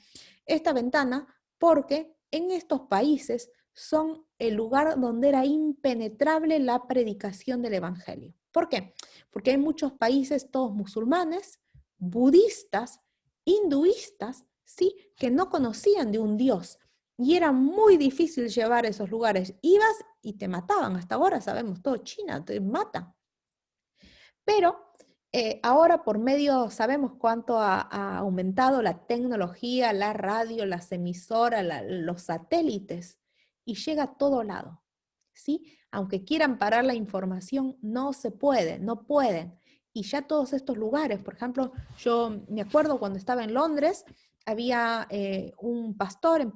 esta ventana porque en estos países son el lugar donde era impenetrable la predicación del Evangelio. ¿Por qué? Porque hay muchos países, todos musulmanes, budistas, hinduistas, ¿sí? Que no conocían de un Dios. Y era muy difícil llevar a esos lugares. Ibas y te mataban. Hasta ahora sabemos todo, China te mata. Pero ahora por medio, sabemos cuánto ha aumentado la tecnología, la radio, las emisoras, los satélites, y llega a todo lado, ¿sí? Aunque quieran parar la información, no se puede, no pueden. Y ya todos estos lugares, por ejemplo, yo me acuerdo cuando estaba en Londres, había un pastor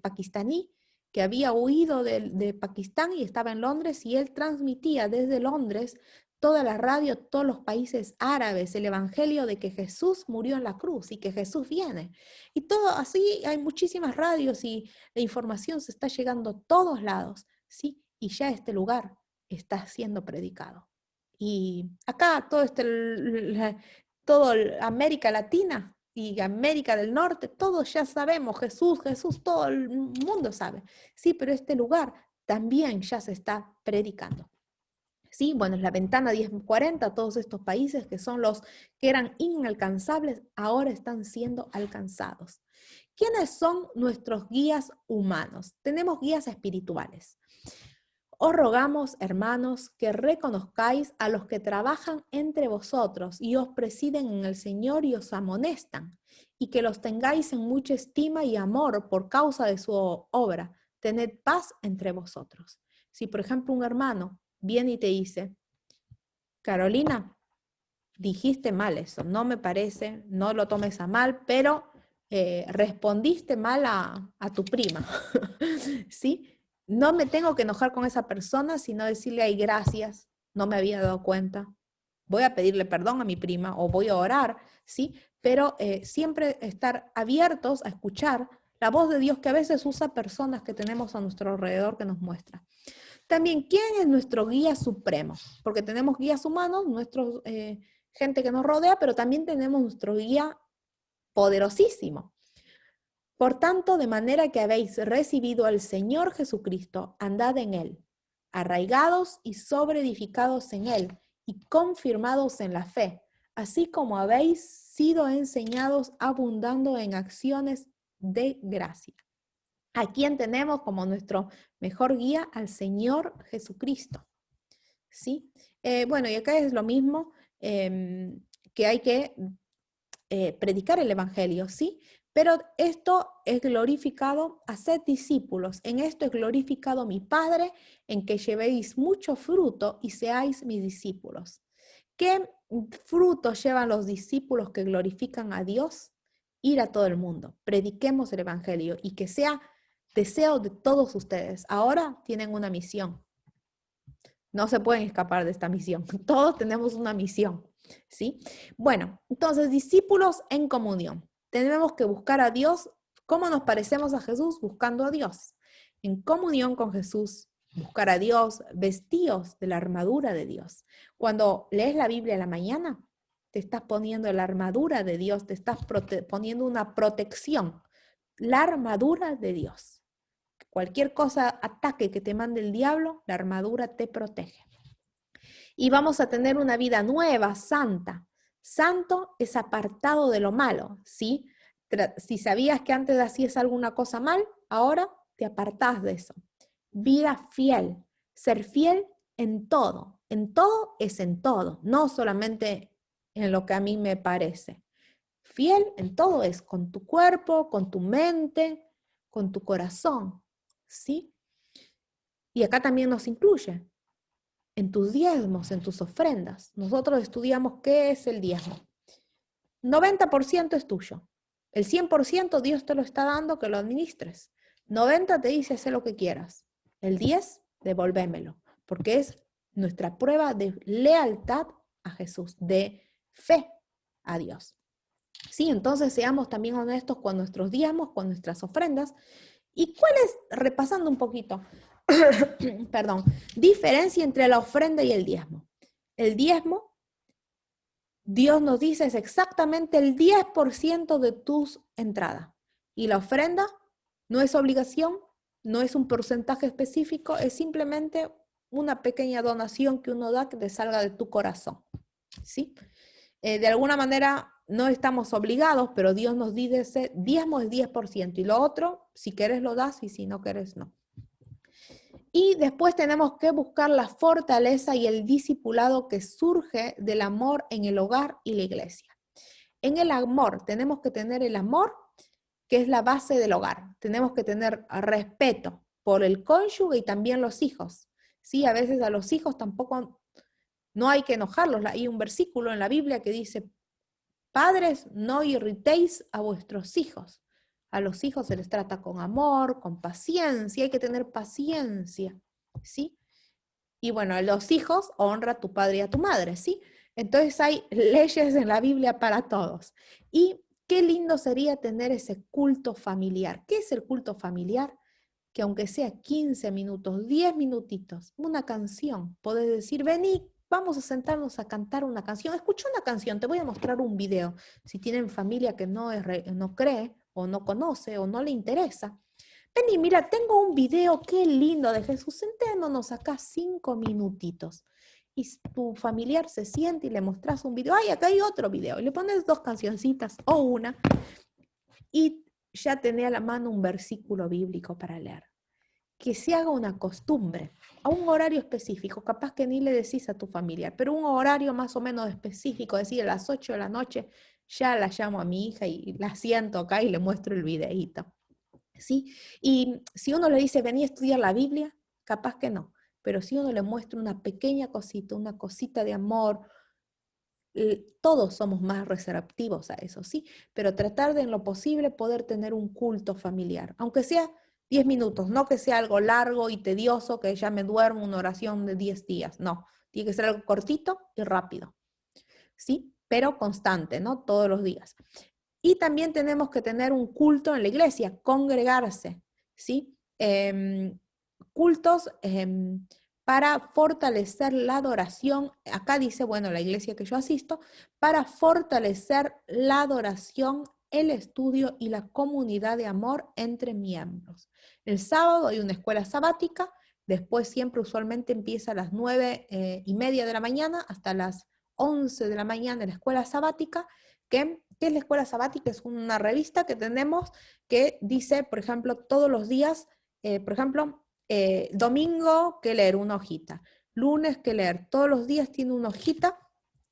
pakistaní que había huido de Pakistán y estaba en Londres y él transmitía desde Londres toda la radio, todos los países árabes, el evangelio de que Jesús murió en la cruz y que Jesús viene. Y todo así, hay muchísimas radios y la información se está llegando a todos lados, ¿sí? Y ya este lugar está siendo predicado. Y acá todo América Latina y América del Norte, todos ya sabemos, Jesús, Jesús, todo el mundo sabe. Sí, pero este lugar también ya se está predicando. Sí, bueno, es la ventana 1040, todos estos países que son los que eran inalcanzables, ahora están siendo alcanzados. ¿Quiénes son nuestros guías humanos? Tenemos guías espirituales. Os rogamos, hermanos, que reconozcáis a los que trabajan entre vosotros y os presiden en el Señor y os amonestan, y que los tengáis en mucha estima y amor por causa de su obra. Tened paz entre vosotros. Si, por ejemplo, un hermano viene y te dice, Carolina, dijiste mal eso, no me parece, no lo tomes a mal, pero respondiste mal a tu prima, ¿sí? No me tengo que enojar con esa persona, sino decirle, ay, gracias, no me había dado cuenta. Voy a pedirle perdón a mi prima o voy a orar, ¿sí? Pero siempre estar abiertos a escuchar la voz de Dios que a veces usa personas que tenemos a nuestro alrededor que nos muestra. También, ¿quién es nuestro guía supremo? Porque tenemos guías humanos, gente que nos rodea, pero también tenemos nuestro guía poderosísimo. Por tanto, de manera que habéis recibido al Señor Jesucristo, andad en Él, arraigados y sobreedificados en Él, y confirmados en la fe, así como habéis sido enseñados, abundando en acciones de gracia. ¿A quién tenemos como nuestro mejor guía? Al Señor Jesucristo. ¿Sí? Bueno, y acá es lo mismo, que hay que predicar el Evangelio, ¿sí? Pero esto es glorificado, hacer discípulos. En esto es glorificado mi Padre, en que llevéis mucho fruto y seáis mis discípulos. ¿Qué frutos llevan los discípulos que glorifican a Dios? Ir a todo el mundo, prediquemos el Evangelio y que sea deseo de todos ustedes. Ahora tienen una misión. No se pueden escapar de esta misión. Todos tenemos una misión, ¿sí? Bueno, entonces, discípulos en comunión. Tenemos que buscar a Dios. ¿Cómo nos parecemos a Jesús? Buscando a Dios. En comunión con Jesús, buscar a Dios, vestidos de la armadura de Dios. Cuando lees la Biblia en la mañana, te estás poniendo la armadura de Dios, te estás poniendo una protección, la armadura de Dios. Cualquier cosa, ataque que te mande el diablo, la armadura te protege. Y vamos a tener una vida nueva, santa. Santo es apartado de lo malo, ¿sí? Si sabías que antes hacías alguna cosa mal, ahora te apartás de eso. Vida fiel, ser fiel en todo. En todo es en todo, no solamente en lo que a mí me parece. Fiel en todo es con tu cuerpo, con tu mente, con tu corazón, ¿sí? Y acá también nos incluye en tus diezmos, en tus ofrendas. Nosotros estudiamos qué es el diezmo. 90% es tuyo. El 100% Dios te lo está dando que lo administres. 90 te dice hacer lo que quieras. El 10, devolvémelo, porque es nuestra prueba de lealtad a Jesús, de fe a Dios. Sí, entonces seamos también honestos con nuestros diezmos, con nuestras ofrendas. ¿Y cuál es, repasando un poquito, perdón, diferencia entre la ofrenda y el diezmo? El diezmo, Dios nos dice, es exactamente el 10% de tus entradas. Y la ofrenda no es obligación, no es un porcentaje específico, es simplemente una pequeña donación que uno da que te salga de tu corazón. ¿Sí? De alguna manera no estamos obligados, pero Dios nos dice, diezmo es 10%, y lo otro, si quieres lo das y si no quieres no. Y después tenemos que buscar la fortaleza y el discipulado que surge del amor en el hogar y la iglesia. En el amor, tenemos que tener el amor, que es la base del hogar. Tenemos que tener respeto por el cónyuge y también los hijos. Sí, a veces a los hijos tampoco, no hay que enojarlos. Hay un versículo en la Biblia que dice, padres, no irritéis a vuestros hijos. A los hijos se les trata con amor, con paciencia, hay que tener paciencia, ¿sí? Y bueno, a los hijos, honra a tu padre y a tu madre, ¿sí? Entonces hay leyes en la Biblia para todos. Y qué lindo sería tener ese culto familiar. ¿Qué es el culto familiar? Que aunque sea 15 minutos, 10 minutitos, una canción, podés decir, vení, vamos a sentarnos a cantar una canción. Escucha una canción, te voy a mostrar un video. Si tienen familia que no cree o no conoce o no le interesa, vení, mira, tengo un video, qué lindo de Jesús, sentémonos acá 5 minutitos. Y tu familiar se siente y le mostras un video, ay, acá hay otro video, y le pones 2 cancioncitas o una, y ya tenés a la mano un versículo bíblico para leer. Que se haga una costumbre, a un horario específico, capaz que ni le decís a tu familiar, pero un horario más o menos específico, decir a las 8 de la noche, ya la llamo a mi hija y la siento acá y le muestro el videíto. ¿Sí? Y si uno le dice, vení a estudiar la Biblia, capaz que no, pero si uno le muestra una pequeña cosita, una cosita de amor, todos somos más receptivos a eso, ¿sí? Pero tratar de en lo posible poder tener un culto familiar, aunque sea 10 minutos, no que sea algo largo y tedioso, que ya me duermo una oración de 10 días, no, tiene que ser algo cortito y rápido, ¿sí? Pero constante, ¿no? Todos los días. Y también tenemos que tener un culto en la iglesia, congregarse, ¿sí? Cultos para fortalecer la adoración. Acá dice, bueno, la iglesia que yo asisto, para fortalecer la adoración el estudio y la comunidad de amor entre miembros. El sábado hay una escuela sabática, después siempre usualmente empieza a las 9:30 de la mañana hasta las 11 de la mañana en la escuela sabática. ¿Qué es la escuela sabática? Es una revista que tenemos que dice, por ejemplo, todos los días, por ejemplo, domingo que leer una hojita, lunes que leer, todos los días tiene una hojita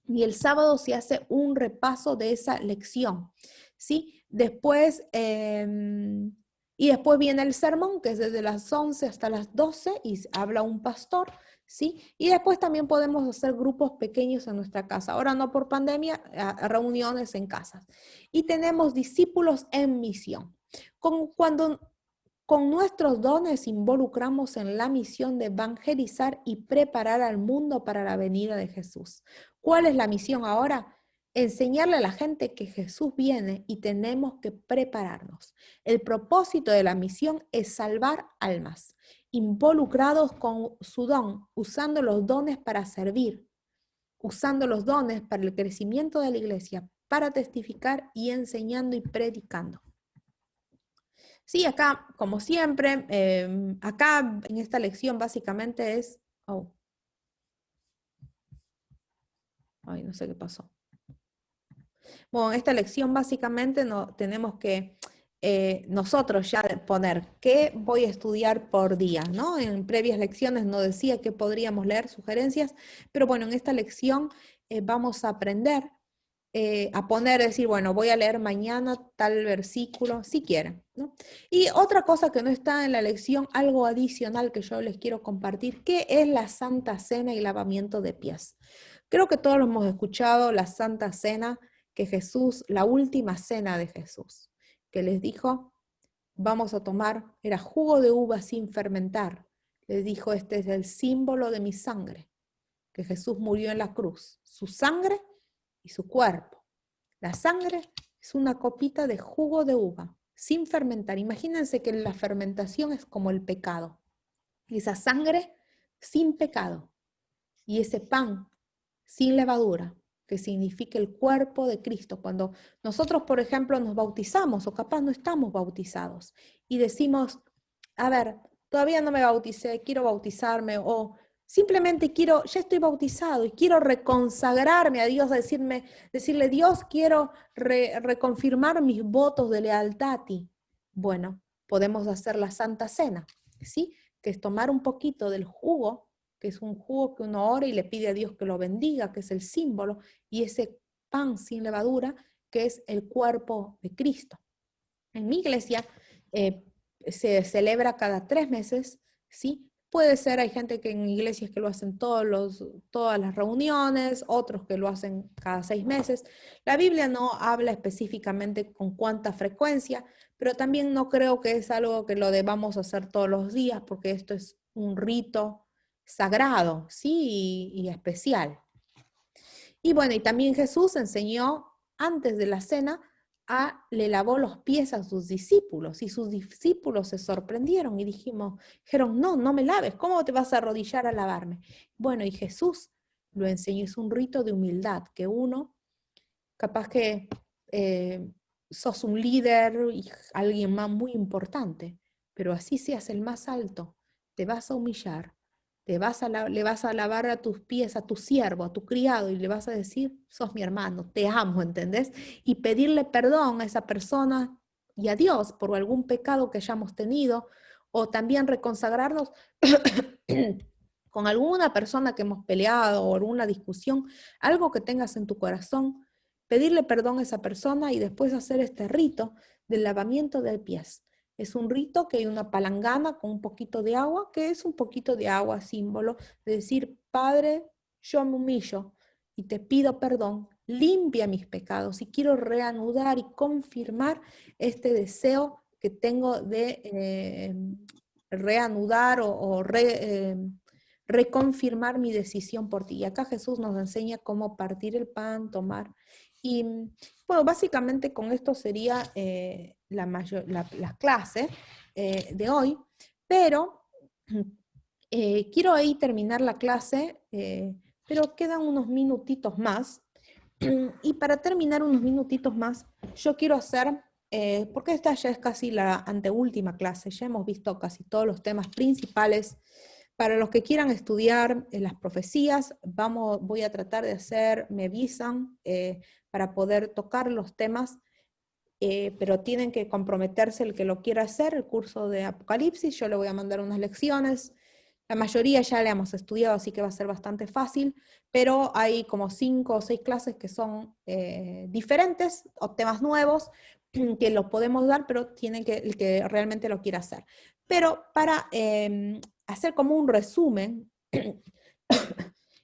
y el sábado se hace un repaso de esa lección, ¿sí? Después, y después viene el sermón, que es desde las 11 hasta las 12 y habla un pastor, ¿sí? Y después también podemos hacer grupos pequeños en nuestra casa. Ahora no por pandemia, reuniones en casas. Y tenemos discípulos en misión. Cuando con nuestros dones involucramos en la misión de evangelizar y preparar al mundo para la venida de Jesús. ¿Cuál es la misión ahora? Enseñarle a la gente que Jesús viene y tenemos que prepararnos. El propósito de la misión es salvar almas, involucrados con su don, usando los dones para servir, usando los dones para el crecimiento de la iglesia, para testificar y enseñando y predicando. Sí, acá, como siempre, acá en esta lección básicamente es... Oh. Ay, no sé qué pasó. Bueno, en esta lección básicamente tenemos que nosotros ya poner qué voy a estudiar por día, ¿no? En previas lecciones no decía que podríamos leer sugerencias, pero bueno, en esta lección vamos a aprender a poner, decir, bueno, voy a leer mañana tal versículo, si quieren, ¿no? Y otra cosa que no está en la lección, algo adicional que yo les quiero compartir, ¿qué es la Santa Cena y lavamiento de pies? Creo que todos lo hemos escuchado, la Santa Cena, que Jesús, la última cena de Jesús, que les dijo, vamos a tomar, era jugo de uva sin fermentar. Les dijo, este es el símbolo de mi sangre, que Jesús murió en la cruz, su sangre y su cuerpo. La sangre es una copita de jugo de uva, sin fermentar. Imagínense que la fermentación es como el pecado. Esa sangre sin pecado. Y ese pan sin levadura, que significa el cuerpo de Cristo. Cuando nosotros, por ejemplo, nos bautizamos o capaz no estamos bautizados y decimos, a ver, todavía no me bauticé, quiero bautizarme o simplemente ya estoy bautizado y quiero reconsagrarme a Dios, decirle, Dios, quiero reconfirmar mis votos de lealtad a ti. Bueno, podemos hacer la Santa Cena, ¿sí? Que es tomar un poquito del jugo, que es un jugo que uno ora y le pide a Dios que lo bendiga, que es el símbolo, y ese pan sin levadura, que es el cuerpo de Cristo. En mi iglesia se celebra cada 3 meses, ¿sí? Puede ser, hay gente que en iglesias que lo hacen todas las reuniones, otros que lo hacen cada 6 meses. La Biblia no habla específicamente con cuánta frecuencia, pero también no creo que es algo que lo debamos hacer todos los días, porque esto es un rito sagrado, ¿sí? Y especial. Y bueno, y también Jesús enseñó antes de la cena le lavó los pies a sus discípulos y sus discípulos se sorprendieron y dijeron, no, no me laves, ¿cómo te vas a arrodillar a lavarme? Bueno, y Jesús lo enseñó, es un rito de humildad, que uno, capaz que sos un líder y alguien más muy importante, pero así seas el más alto, te vas a humillar, le vas a lavar a tus pies a tu siervo, a tu criado, y le vas a decir, sos mi hermano, te amo, ¿entendés? Y pedirle perdón a esa persona y a Dios por algún pecado que hayamos tenido, o también reconsagrarnos con alguna persona que hemos peleado o alguna discusión, algo que tengas en tu corazón, pedirle perdón a esa persona y después hacer este rito del lavamiento de pies. Es un rito que hay una palangana con un poquito de agua, que es un poquito de agua, símbolo de decir, Padre, yo me humillo y te pido perdón, limpia mis pecados y quiero reanudar y confirmar este deseo que tengo de reanudar o reconfirmar mi decisión por ti. Y acá Jesús nos enseña cómo partir el pan, tomar. Y bueno, básicamente con esto sería la clase de hoy, pero quiero ahí terminar la clase, pero quedan unos minutitos más, Y para terminar unos minutitos más, yo quiero hacer, porque esta ya es casi la anteúltima clase, ya hemos visto casi todos los temas principales. Para los que quieran estudiar las profecías, voy a tratar de hacer, me avisan, para poder tocar los temas, pero tienen que comprometerse el que lo quiera hacer, el curso de Apocalipsis, yo le voy a mandar unas lecciones. La mayoría ya le hemos estudiado, así que va a ser bastante fácil, pero hay como 5 o 6 clases que son diferentes o temas nuevos que los podemos dar, pero tienen que el que realmente lo quiera hacer. Pero para hacer como un resumen,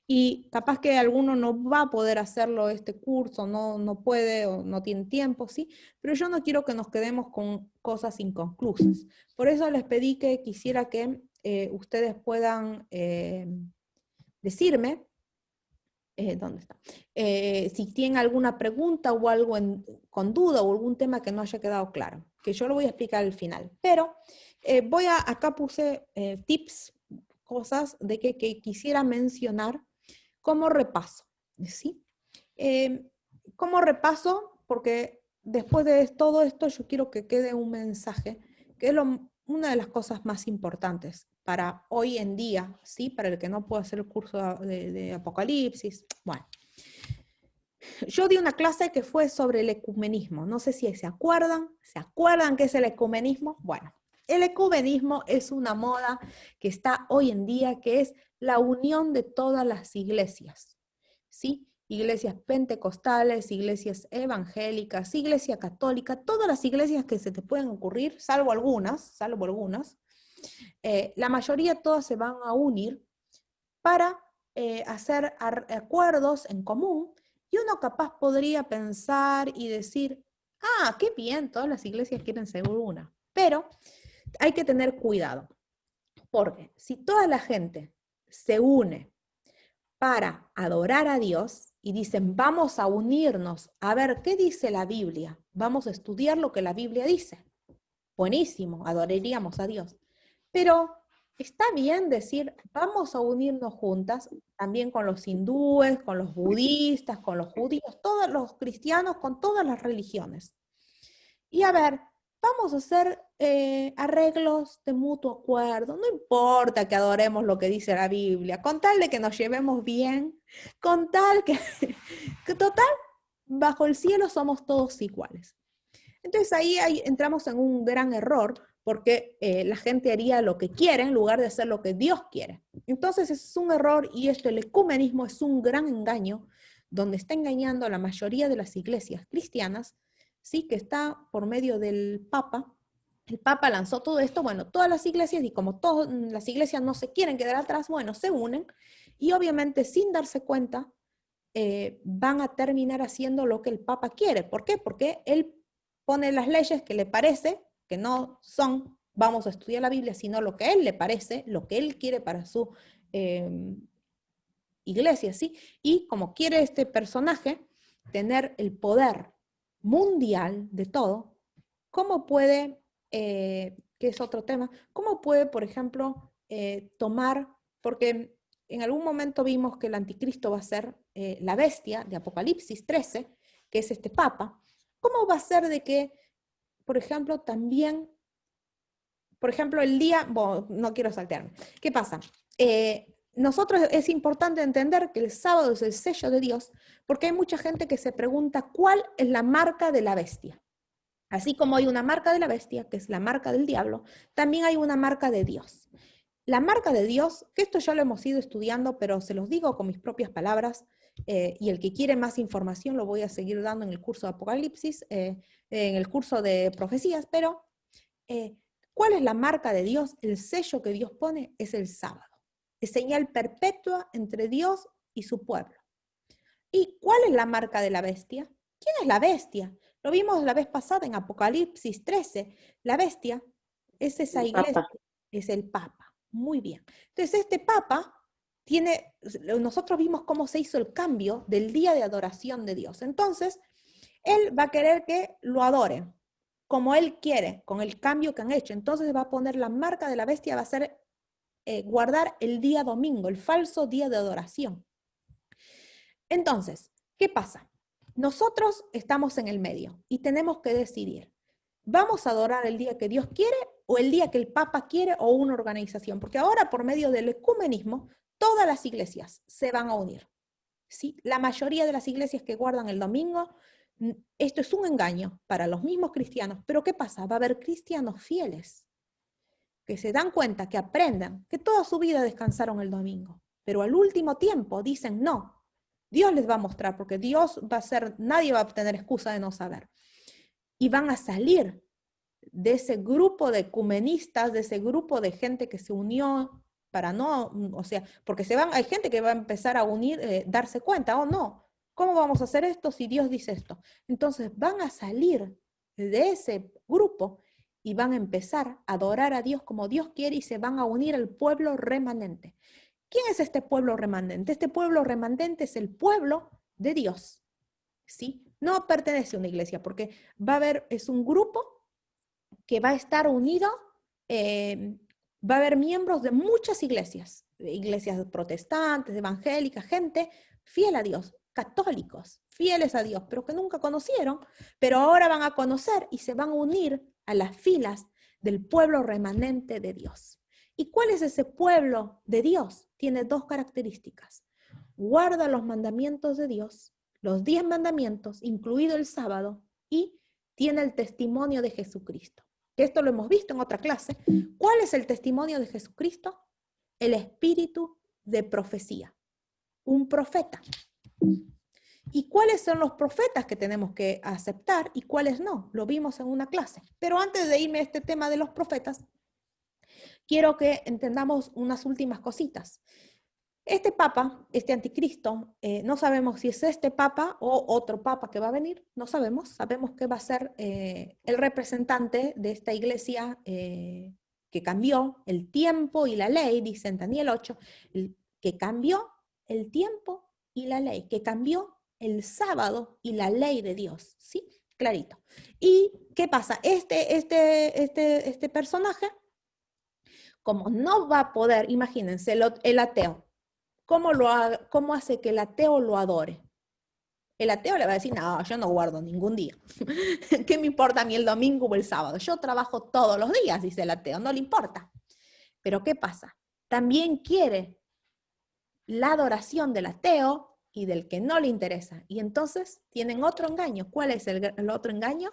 y capaz que alguno no va a poder hacerlo este curso, no puede o no tiene tiempo, ¿sí? Pero yo no quiero que nos quedemos con cosas inconclusas. Por eso les pedí que quisiera que ustedes puedan decirme, ¿dónde está? Si tienen alguna pregunta o algo con duda o algún tema que no haya quedado claro, que yo lo voy a explicar al final. Pero acá puse tips, cosas de que quisiera mencionar como repaso, ¿sí? Como repaso, porque después de todo esto yo quiero que quede un mensaje, que es una de las cosas más importantes para hoy en día, ¿sí? Para el que no puede hacer el curso de Apocalipsis. Bueno, yo di una clase que fue sobre el ecumenismo. No sé si ¿se acuerdan qué es el ecumenismo? Bueno, el ecumenismo es una moda que está hoy en día, que es la unión de todas las iglesias, ¿sí? Iglesias pentecostales, iglesias evangélicas, iglesia católica, todas las iglesias que se te pueden ocurrir, salvo algunas, la mayoría todas se van a unir para hacer acuerdos en común, y uno capaz podría pensar y decir, ah, qué bien, todas las iglesias quieren ser una, pero hay que tener cuidado, porque si toda la gente se une para adorar a Dios y dicen, vamos a unirnos a ver qué dice la Biblia, vamos a estudiar lo que la Biblia dice, buenísimo, adoraríamos a Dios. Pero está bien decir, vamos a unirnos juntas, también con los hindúes, con los budistas, con los judíos, todos los cristianos, con todas las religiones. Y a ver, vamos a hacer arreglos de mutuo acuerdo. No importa que adoremos lo que dice la Biblia, con tal de que nos llevemos bien, con tal que total, bajo el cielo somos todos iguales. Entonces ahí entramos en un gran error, porque la gente haría lo que quiere en lugar de hacer lo que Dios quiere. Entonces es un error, y el ecumenismo es un gran engaño, donde está engañando a la mayoría de las iglesias cristianas, ¿sí? Que está por medio del Papa. El Papa lanzó todo esto, bueno, todas las iglesias, y como todas las iglesias no se quieren quedar atrás, bueno, se unen, y obviamente sin darse cuenta, van a terminar haciendo lo que el Papa quiere. ¿Por qué? Porque él pone las leyes que le parece, que no son, vamos a estudiar la Biblia, sino lo que a él le parece, lo que él quiere para su iglesia, ¿sí? Y como quiere este personaje tener el poder mundial de todo, ¿cómo puede, que es otro tema, cómo puede, por ejemplo, tomar, porque en algún momento vimos que el anticristo va a ser la bestia de Apocalipsis 13, que es este papa, ¿cómo va a ser de que, por ejemplo, también, por ejemplo, el día, bueno, no quiero saltearme, ¿qué pasa? Nosotros es importante entender que el sábado es el sello de Dios, porque hay mucha gente que se pregunta cuál es la marca de la bestia. Así como hay una marca de la bestia, que es la marca del diablo, también hay una marca de Dios. La marca de Dios, que esto ya lo hemos ido estudiando, pero se los digo con mis propias palabras, y el que quiere más información lo voy a seguir dando en el curso de Apocalipsis, en el curso de profecías, pero ¿cuál es la marca de Dios? El sello que Dios pone es el sábado. Es señal perpetua entre Dios y su pueblo. ¿Y cuál es la marca de la bestia? ¿Quién es la bestia? Lo vimos la vez pasada en Apocalipsis 13. La bestia es esa iglesia, Papa. es el Papa. Muy bien. Entonces este Papa tiene, nosotros vimos cómo se hizo el cambio del día de adoración de Dios. Entonces, él va a querer que lo adoren como él quiere, con el cambio que han hecho. Entonces va a poner la marca de la bestia, va a ser guardar el día domingo, el falso día de adoración. Entonces, ¿qué pasa? Nosotros estamos en el medio y tenemos que decidir. ¿Vamos a adorar el día que Dios quiere o el día que el Papa quiere o una organización? Porque ahora por medio del ecumenismo, todas las iglesias se van a unir. ¿Sí? La mayoría de las iglesias que guardan el domingo, esto es un engaño para los mismos cristianos. Pero ¿qué pasa? Va a haber cristianos fieles que se dan cuenta, que aprendan, que toda su vida descansaron el domingo. Pero al último tiempo dicen no. Dios les va a mostrar, porque Dios va a ser, nadie va a tener excusa de no saber. Y van a salir de ese grupo de ecumenistas, de ese grupo de gente que se unió para no, o sea, porque hay gente que va a empezar a unir, darse cuenta, oh no, ¿cómo vamos a hacer esto si Dios dice esto? Entonces van a salir de ese grupo y van a empezar a adorar a Dios como Dios quiere y se van a unir al pueblo remanente. ¿Quién es este pueblo remanente? Este pueblo remanente es el pueblo de Dios, ¿sí? No pertenece a una iglesia porque va a haber, es un grupo que va a estar unido, va a haber miembros de muchas iglesias protestantes, evangélicas, gente fiel a Dios, católicos, fieles a Dios, pero que nunca conocieron, pero ahora van a conocer y se van a unir a las filas del pueblo remanente de Dios. ¿Y cuál es ese pueblo de Dios? Tiene dos características. Guarda los mandamientos de Dios, los 10 mandamientos, incluido el sábado, y tiene el testimonio de Jesucristo. Esto lo hemos visto en otra clase. ¿Cuál es el testimonio de Jesucristo? El espíritu de profecía. Un profeta. ¿Y cuáles son los profetas que tenemos que aceptar y cuáles no? Lo vimos en una clase. Pero antes de irme a este tema de los profetas, quiero que entendamos unas últimas cositas. Este papa, este anticristo, no sabemos si es este papa o otro papa que va a venir, no sabemos. Sabemos que va a ser el representante de esta iglesia que cambió el tiempo y la ley, dice en Daniel 8, que cambió el tiempo y la ley, que cambió el sábado y la ley de Dios, ¿sí? Clarito. ¿Y qué pasa? Este personaje, como no va a poder, imagínense, el ateo, ¿cómo hace que el ateo lo adore? El ateo le va a decir, no, yo no guardo ningún día. ¿Qué me importa a mí el domingo o el sábado? Yo trabajo todos los días, dice el ateo, no le importa. Pero ¿qué pasa? También quiere la adoración del ateo y del que no le interesa. Y entonces tienen otro engaño. ¿Cuál es el otro engaño?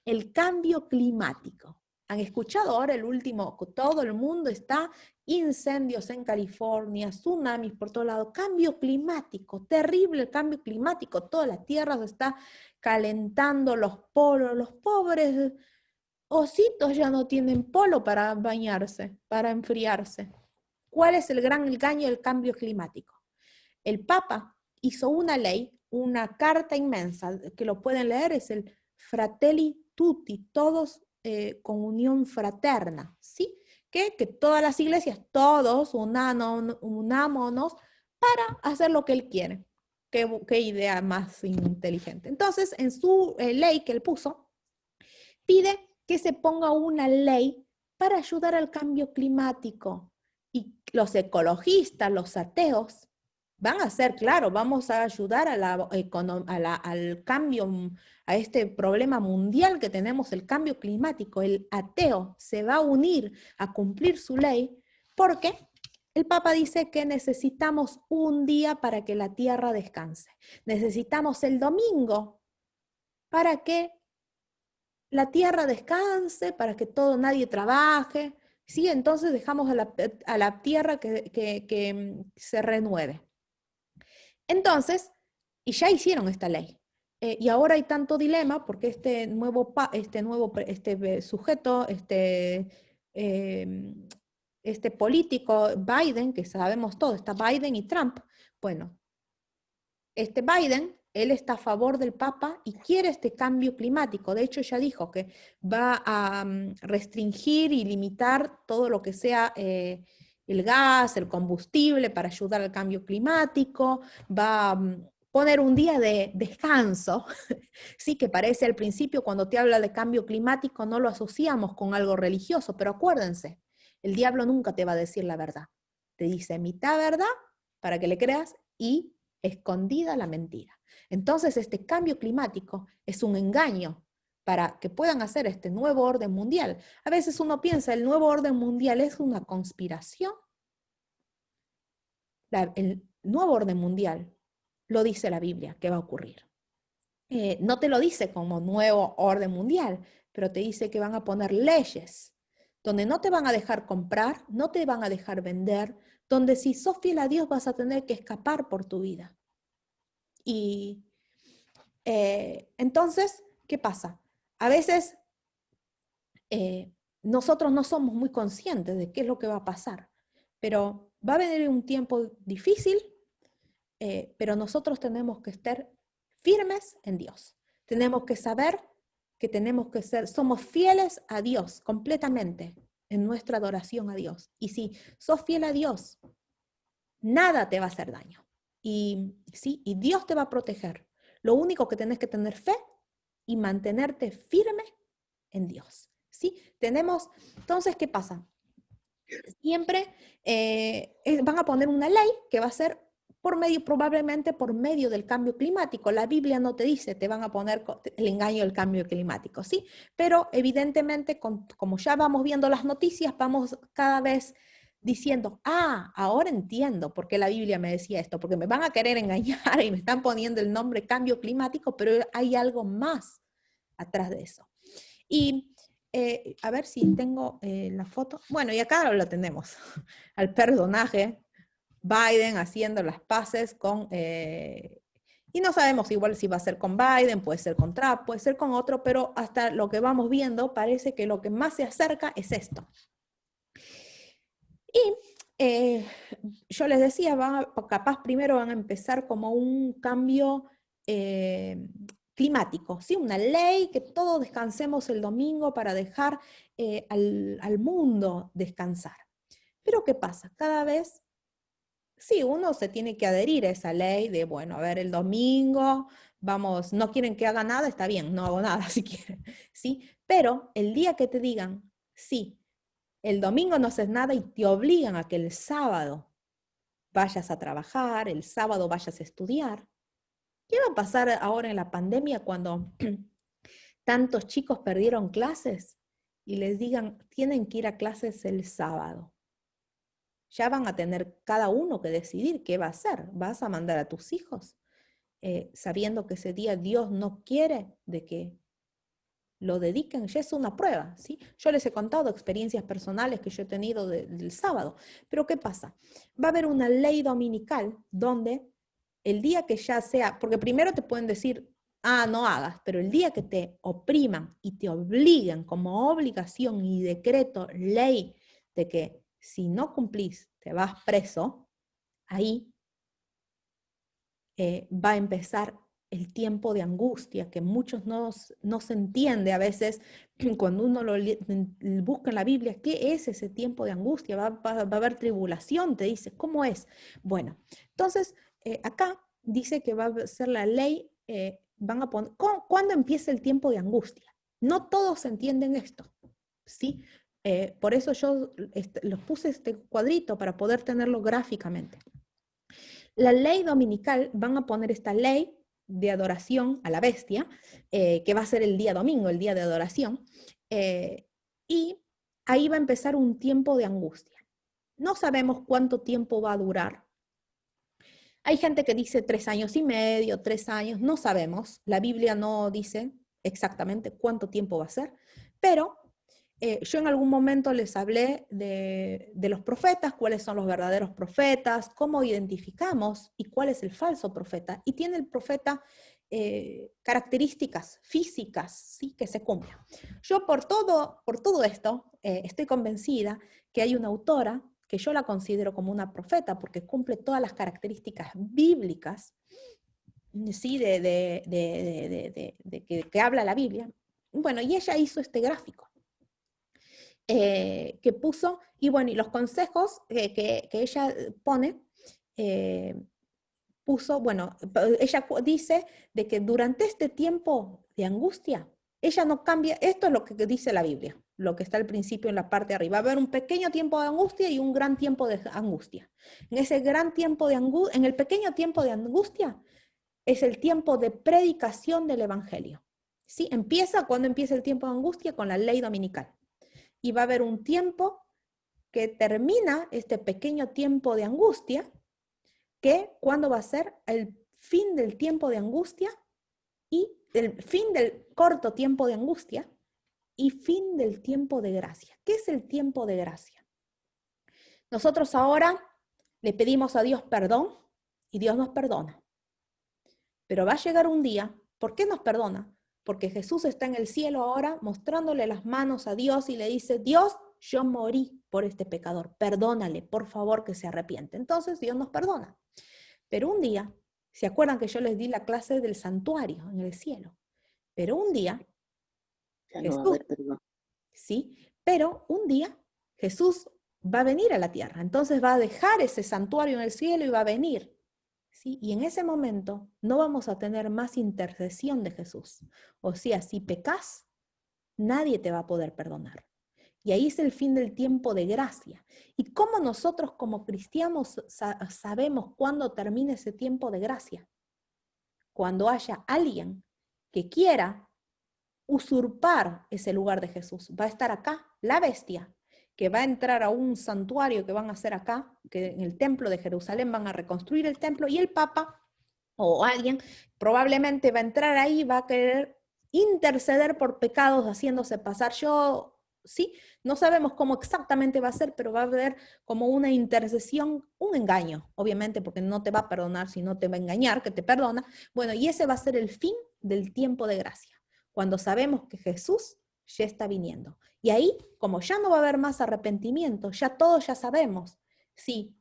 El cambio climático. ¿Han escuchado ahora el último? Todo el mundo está, incendios en California, tsunamis por todo lado, cambio climático, terrible el cambio climático, toda la tierra se está calentando, los polos, los pobres ositos ya no tienen polo para bañarse, para enfriarse. ¿Cuál es el gran engaño del cambio climático? El Papa hizo una ley, una carta inmensa, que lo pueden leer, es el Fratelli Tutti, todos con unión fraterna, ¿sí? Que todas las iglesias, todos unámonos para hacer lo que él quiere. Qué idea más inteligente. Entonces, en su ley que él puso, pide que se ponga una ley para ayudar al cambio climático. Y los ecologistas, los ateos, van a ser, claro, vamos a ayudar al cambio, a este problema mundial que tenemos, el cambio climático. El ateo se va a unir a cumplir su ley porque el Papa dice que necesitamos un día para que la tierra descanse. Necesitamos el domingo para que la tierra descanse, para que nadie trabaje, ¿sí? Entonces dejamos a la tierra que se renueve. Entonces, y ya hicieron esta ley. Y ahora hay tanto dilema porque este sujeto, este político Biden, que sabemos todo, está Biden y Trump, bueno, este Biden, él está a favor del Papa y quiere este cambio climático. De hecho, ya dijo que va a restringir y limitar todo lo que sea el gas, el combustible para ayudar al cambio climático, va a poner un día de descanso, sí, que parece al principio cuando te habla de cambio climático no lo asociamos con algo religioso, pero acuérdense, el diablo nunca te va a decir la verdad. Te dice mitad verdad para que le creas y escondida la mentira. Entonces este cambio climático es un engaño para que puedan hacer este nuevo orden mundial. A veces uno piensa, el nuevo orden mundial es una conspiración. El nuevo orden mundial lo dice la Biblia que va a ocurrir. No te lo dice como nuevo orden mundial, pero te dice que van a poner leyes donde no te van a dejar comprar, no te van a dejar vender, donde si sos fiel a Dios vas a tener que escapar por tu vida. Y entonces, ¿qué pasa? A veces nosotros no somos muy conscientes de qué es lo que va a pasar, pero va a venir un tiempo difícil, pero nosotros tenemos que estar firmes en Dios. Tenemos que saber que somos fieles a Dios completamente en nuestra adoración a Dios. Y si sos fiel a Dios, nada te va a hacer daño. Y Dios te va a proteger. Lo único que tenés que tener fe y mantenerte firme en Dios. ¿Sí? Entonces, ¿qué pasa? Siempre van a poner una ley que va a ser probablemente por medio del cambio climático. La Biblia no te dice, te van a poner el engaño del cambio climático, ¿sí? Pero evidentemente, como ya vamos viendo las noticias, vamos cada vez diciendo, ahora entiendo por qué la Biblia me decía esto, porque me van a querer engañar y me están poniendo el nombre cambio climático, pero hay algo más atrás de eso. Y a ver si tengo la foto. Bueno, y acá lo tenemos, al personaje Biden haciendo las paces con, y no sabemos igual si va a ser con Biden, puede ser con Trump, puede ser con otro, pero hasta lo que vamos viendo parece que lo que más se acerca es esto. Y yo les decía, capaz primero van a empezar como un cambio climático, ¿sí? Una ley que todos descansemos el domingo para dejar al mundo descansar. Pero ¿qué pasa? Cada vez, sí, uno se tiene que adherir a esa ley de, bueno, a ver, el domingo, vamos, no quieren que haga nada, está bien, no hago nada si quieren, ¿sí? Pero el día que te digan, sí, el domingo no haces nada y te obligan a que el sábado vayas a trabajar, el sábado vayas a estudiar. ¿Qué va a pasar ahora en la pandemia cuando tantos chicos perdieron clases y les digan, tienen que ir a clases el sábado? Ya van a tener cada uno que decidir qué va a hacer. ¿Vas a mandar a tus hijos sabiendo que ese día Dios no quiere de que lo dediquen? Ya es una prueba, ¿sí? Yo les he contado experiencias personales que yo he tenido del sábado, pero ¿qué pasa? Va a haber una ley dominical donde el día que ya sea, porque primero te pueden decir, no hagas, pero el día que te opriman y te obliguen como obligación y decreto, ley, de que si no cumplís te vas preso, ahí va a empezar el tiempo de angustia, que muchos no se entiende a veces cuando uno lo busca en la Biblia. ¿Qué es ese tiempo de angustia? Va a haber tribulación, te dice. ¿Cómo es? Bueno, entonces acá dice que va a ser la ley, van a poner, ¿cuándo empieza el tiempo de angustia? No todos entienden esto, ¿sí? Por eso yo los puse este cuadrito para poder tenerlo gráficamente. La ley dominical, van a poner esta ley de adoración a la bestia, que va a ser el día domingo, el día de adoración, y ahí va a empezar un tiempo de angustia. No sabemos cuánto tiempo va a durar. Hay gente que dice 3 años y medio, 3 años, no sabemos. La Biblia no dice exactamente cuánto tiempo va a ser, pero yo en algún momento les hablé de los profetas, cuáles son los verdaderos profetas, cómo identificamos y cuál es el falso profeta. Y tiene el profeta características físicas, ¿sí? Que se cumplen. Yo por todo esto estoy convencida que hay una autora que yo la considero como una profeta porque cumple todas las características bíblicas, ¿sí? Que habla la Biblia. Bueno, y ella hizo este gráfico. Que puso, y bueno, y los consejos que ella pone, puso, bueno, ella dice que durante este tiempo de angustia, ella no cambia, esto es lo que dice la Biblia, lo que está al principio en la parte de arriba. Va a haber un pequeño tiempo de angustia y un gran tiempo de angustia. En ese gran tiempo de angustia, en el pequeño tiempo de angustia, es el tiempo de predicación del Evangelio. ¿Sí? ¿Cuándo empieza el tiempo de angustia? Con la ley dominical. Y va a haber un tiempo que termina este pequeño tiempo de angustia, que ¿cuándo va a ser? El fin del tiempo de angustia y el fin del corto tiempo de angustia y fin del tiempo de gracia. ¿Qué es el tiempo de gracia? Nosotros ahora le pedimos a Dios perdón y Dios nos perdona. Pero va a llegar un día, ¿por qué nos perdona? Porque Jesús está en el cielo ahora mostrándole las manos a Dios y le dice, Dios, yo morí por este pecador, perdónale, por favor que se arrepiente. Entonces Dios nos perdona. Pero un día, ¿se acuerdan que yo les di la clase del santuario en el cielo? Pero un día, Ya no va a Jesús, haber perdón. ¿sí? Pero un día Jesús va a venir a la tierra. Entonces va a dejar ese santuario en el cielo y va a venir. ¿Sí? Y en ese momento no vamos a tener más intercesión de Jesús. O sea, si pecas, nadie te va a poder perdonar. Y ahí es el fin del tiempo de gracia. ¿Y cómo nosotros como cristianos sabemos cuándo termina ese tiempo de gracia? Cuando haya alguien que quiera usurpar ese lugar de Jesús. Va a estar acá la bestia, que va a entrar a un santuario que van a hacer acá, que en el templo de Jerusalén van a reconstruir el templo, y el Papa o alguien probablemente va a entrar ahí, va a querer interceder por pecados haciéndose pasar. Sí, no sabemos cómo exactamente va a ser, pero va a haber como una intercesión, un engaño, obviamente, porque no te va a perdonar si no te va a engañar, que te perdona. Bueno, y ese va a ser el fin del tiempo de gracia, cuando sabemos que Jesús ya está viniendo. Y ahí, como ya no va a haber más arrepentimiento, ya todos ya sabemos, sí,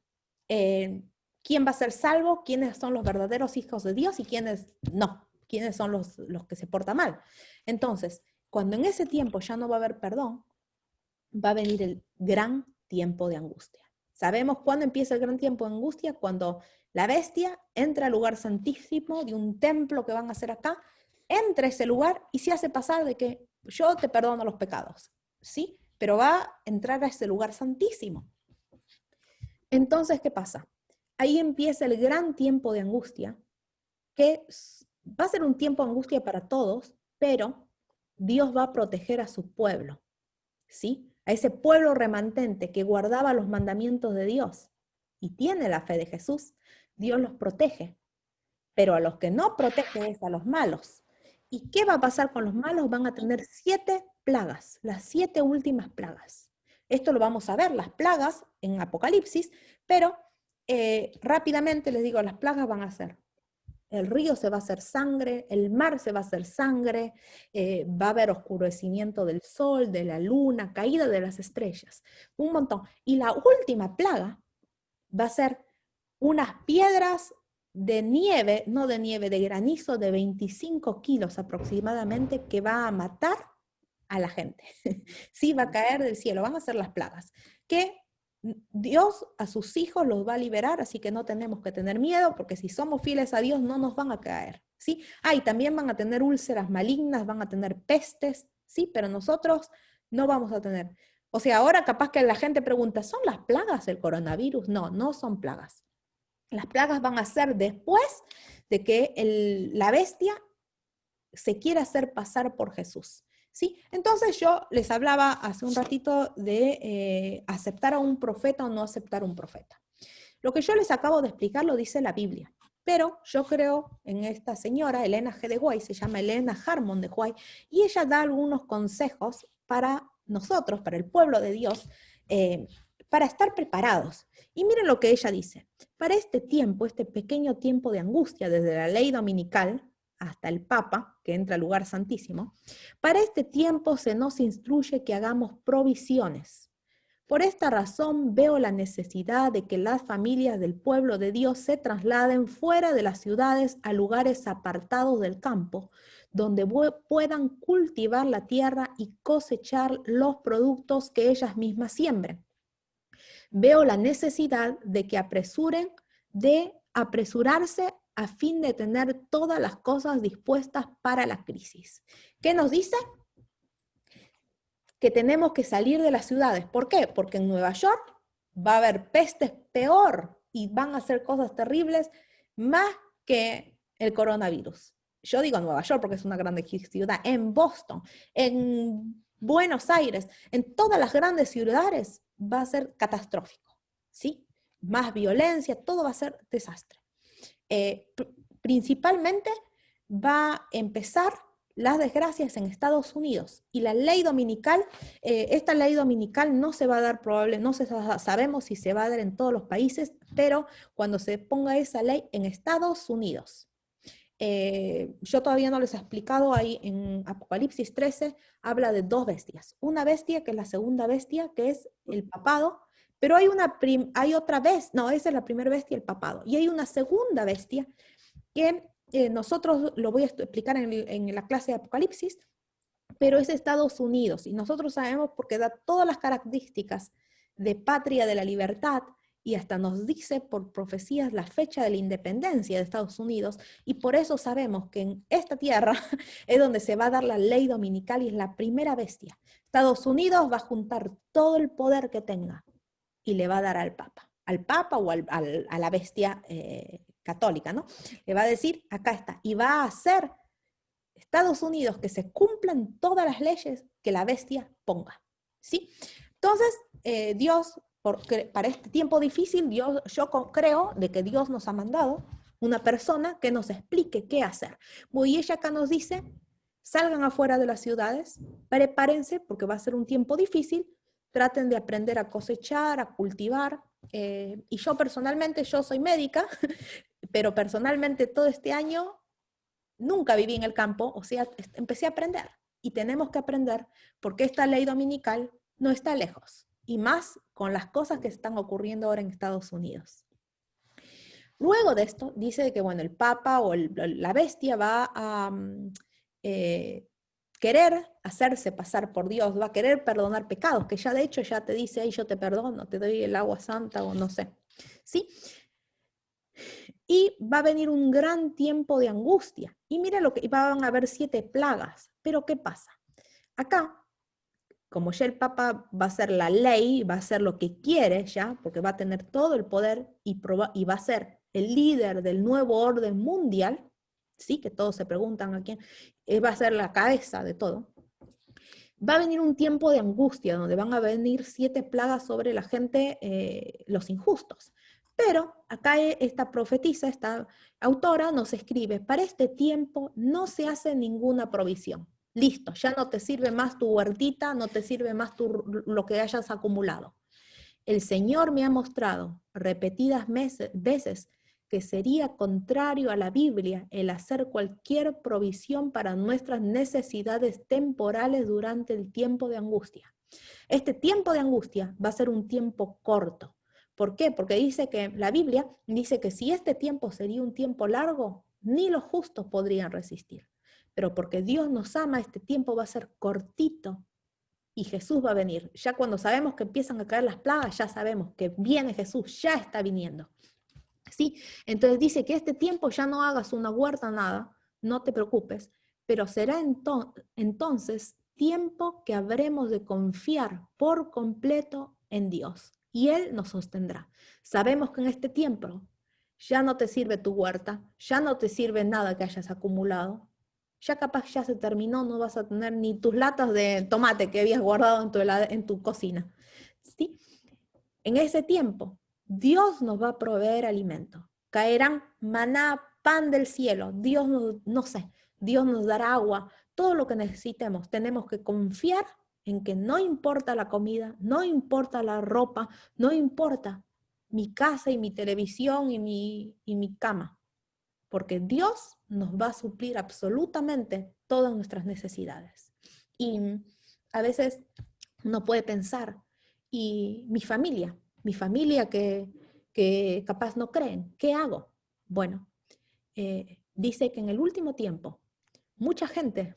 quién va a ser salvo, quiénes son los verdaderos hijos de Dios y quiénes no, quiénes son los que se portan mal. Entonces, cuando en ese tiempo ya no va a haber perdón, va a venir el gran tiempo de angustia. ¿Sabemos cuándo empieza el gran tiempo de angustia? Cuando la bestia entra al lugar santísimo de un templo que van a hacer acá, entra a ese lugar y se hace pasar de que yo te perdono los pecados, ¿sí? Pero va a entrar a ese lugar santísimo. Entonces, ¿qué pasa? Ahí empieza el gran tiempo de angustia, que va a ser un tiempo de angustia para todos, pero Dios va a proteger a su pueblo, ¿sí? A ese pueblo remanente que guardaba los mandamientos de Dios y tiene la fe de Jesús, Dios los protege. Pero a los que no protege es a los malos. ¿Y qué va a pasar con los malos? Van a tener 7 plagas, las 7 últimas plagas. Esto lo vamos a ver, las plagas en Apocalipsis, pero rápidamente les digo, las plagas van a ser: el río se va a hacer sangre, el mar se va a hacer sangre, va a haber oscurecimiento del sol, de la luna, caída de las estrellas, un montón. Y la última plaga va a ser unas piedras de nieve, no de nieve, de granizo de 25 kilos aproximadamente, que va a matar a la gente. Sí, va a caer del cielo, van a ser las plagas, que Dios a sus hijos los va a liberar, así que no tenemos que tener miedo, porque si somos fieles a Dios no nos van a caer, ¿sí? Y también van a tener úlceras malignas, van a tener pestes, ¿sí? Pero nosotros no vamos a tener. O sea, ahora capaz que la gente pregunta, ¿son las plagas el coronavirus? No, no son plagas. Las plagas van a ser después de que la bestia se quiera hacer pasar por Jesús. ¿Sí? Entonces yo les hablaba hace un ratito de aceptar a un profeta o no aceptar a un profeta. Lo que yo les acabo de explicar lo dice la Biblia, pero yo creo en esta señora, Elena G. de White, se llama Elena Harmon de White, y ella da algunos consejos para nosotros, para el pueblo de Dios, para estar preparados. Y miren lo que ella dice: para este tiempo, este pequeño tiempo de angustia, desde la ley dominical hasta el Papa, que entra al lugar santísimo, para este tiempo se nos instruye que hagamos provisiones. Por esta razón veo la necesidad de que las familias del pueblo de Dios se trasladen fuera de las ciudades a lugares apartados del campo, donde puedan cultivar la tierra y cosechar los productos que ellas mismas siembren. Veo la necesidad de que apresurarse a fin de tener todas las cosas dispuestas para la crisis. ¿Qué nos dice? que tenemos que salir de las ciudades. ¿Por qué? Porque en Nueva York va a haber pestes peor y van a hacer cosas terribles más que el coronavirus. Yo digo Nueva York porque es una gran ciudad, en Boston, en Buenos Aires, en todas las grandes ciudades va a ser catastrófico, ¿sí? Más violencia, todo va a ser desastre. Principalmente va a empezar las desgracias en Estados Unidos y la ley dominical, esta ley dominical no se va a dar no sabemos si se va a dar en todos los países, pero cuando se ponga esa ley en Estados Unidos, yo todavía no les he explicado, ahí en Apocalipsis 13 habla de 2 bestias, una bestia que es la segunda bestia, que es el papado, pero hay otra vez, no, esa es la primera bestia, el papado, y hay una segunda bestia que nosotros lo voy a explicar en la clase de Apocalipsis, pero es Estados Unidos, y nosotros sabemos porque da todas las características de patria de la libertad, y hasta nos dice por profecías la fecha de la independencia de Estados Unidos, y por eso sabemos que en esta tierra es donde se va a dar la ley dominical y es la primera bestia. Estados Unidos va a juntar todo el poder que tenga y le va a dar al Papa o a la bestia católica, ¿no? Le va a decir, acá está, y va a hacer Estados Unidos que se cumplan todas las leyes que la bestia ponga, ¿sí? Entonces, Dios, para este tiempo difícil, yo creo de que Dios nos ha mandado una persona que nos explique qué hacer. Y ella acá nos dice, salgan afuera de las ciudades, prepárense porque va a ser un tiempo difícil, traten de aprender a cosechar, a cultivar. Y yo personalmente, yo soy médica, pero personalmente todo este año nunca viví en el campo, o sea, empecé a aprender. Y tenemos que aprender porque esta ley dominical no está lejos. Y más con las cosas que están ocurriendo ahora en Estados Unidos. Luego de esto, dice que bueno, el Papa o la bestia va a querer hacerse pasar por Dios, va a querer perdonar pecados, que ya de hecho ya te dice, hey, yo te perdono, te doy el agua santa o no sé. ¿Sí? Y va a venir un gran tiempo de angustia. Y mira lo que van a haber 7 plagas. Pero ¿qué pasa? Acá, como ya el Papa va a hacer la ley, va a hacer lo que quiere ya, porque va a tener todo el poder y va a ser el líder del nuevo orden mundial, sí, que todos se preguntan a quién, va a ser la cabeza de todo. Va a venir un tiempo de angustia, donde van a venir 7 plagas sobre la gente, los injustos. Pero acá esta profetisa, esta autora nos escribe, para este tiempo no se hace ninguna provisión. Listo, ya no te sirve más tu huertita, no te sirve más lo que hayas acumulado. El Señor me ha mostrado repetidas veces que sería contrario a la Biblia el hacer cualquier provisión para nuestras necesidades temporales durante el tiempo de angustia. Este tiempo de angustia va a ser un tiempo corto. ¿Por qué? Porque dice que la Biblia dice que si este tiempo sería un tiempo largo, ni los justos podrían resistir. Pero porque Dios nos ama, este tiempo va a ser cortito y Jesús va a venir. Ya cuando sabemos que empiezan a caer las plagas, ya sabemos que viene Jesús, ya está viniendo. ¿Sí? Entonces dice que este tiempo ya no hagas una huerta, nada, no te preocupes, pero será entonces tiempo que habremos de confiar por completo en Dios y Él nos sostendrá. Sabemos que en este tiempo ya no te sirve tu huerta, ya no te sirve nada que hayas acumulado, ya capaz ya se terminó, no vas a tener ni tus latas de tomate que habías guardado en tu cocina. ¿Sí? En ese tiempo, Dios nos va a proveer alimento. Caerán maná, pan del cielo. Dios no sé, Dios nos dará agua, todo lo que necesitemos. Tenemos que confiar en que no importa la comida, no importa la ropa, no importa mi casa y mi televisión y mi cama, porque Dios nos va a suplir absolutamente todas nuestras necesidades. Y a veces uno puede pensar, ¿y mi familia que capaz no creen, qué hago? Bueno, dice que en el último tiempo mucha gente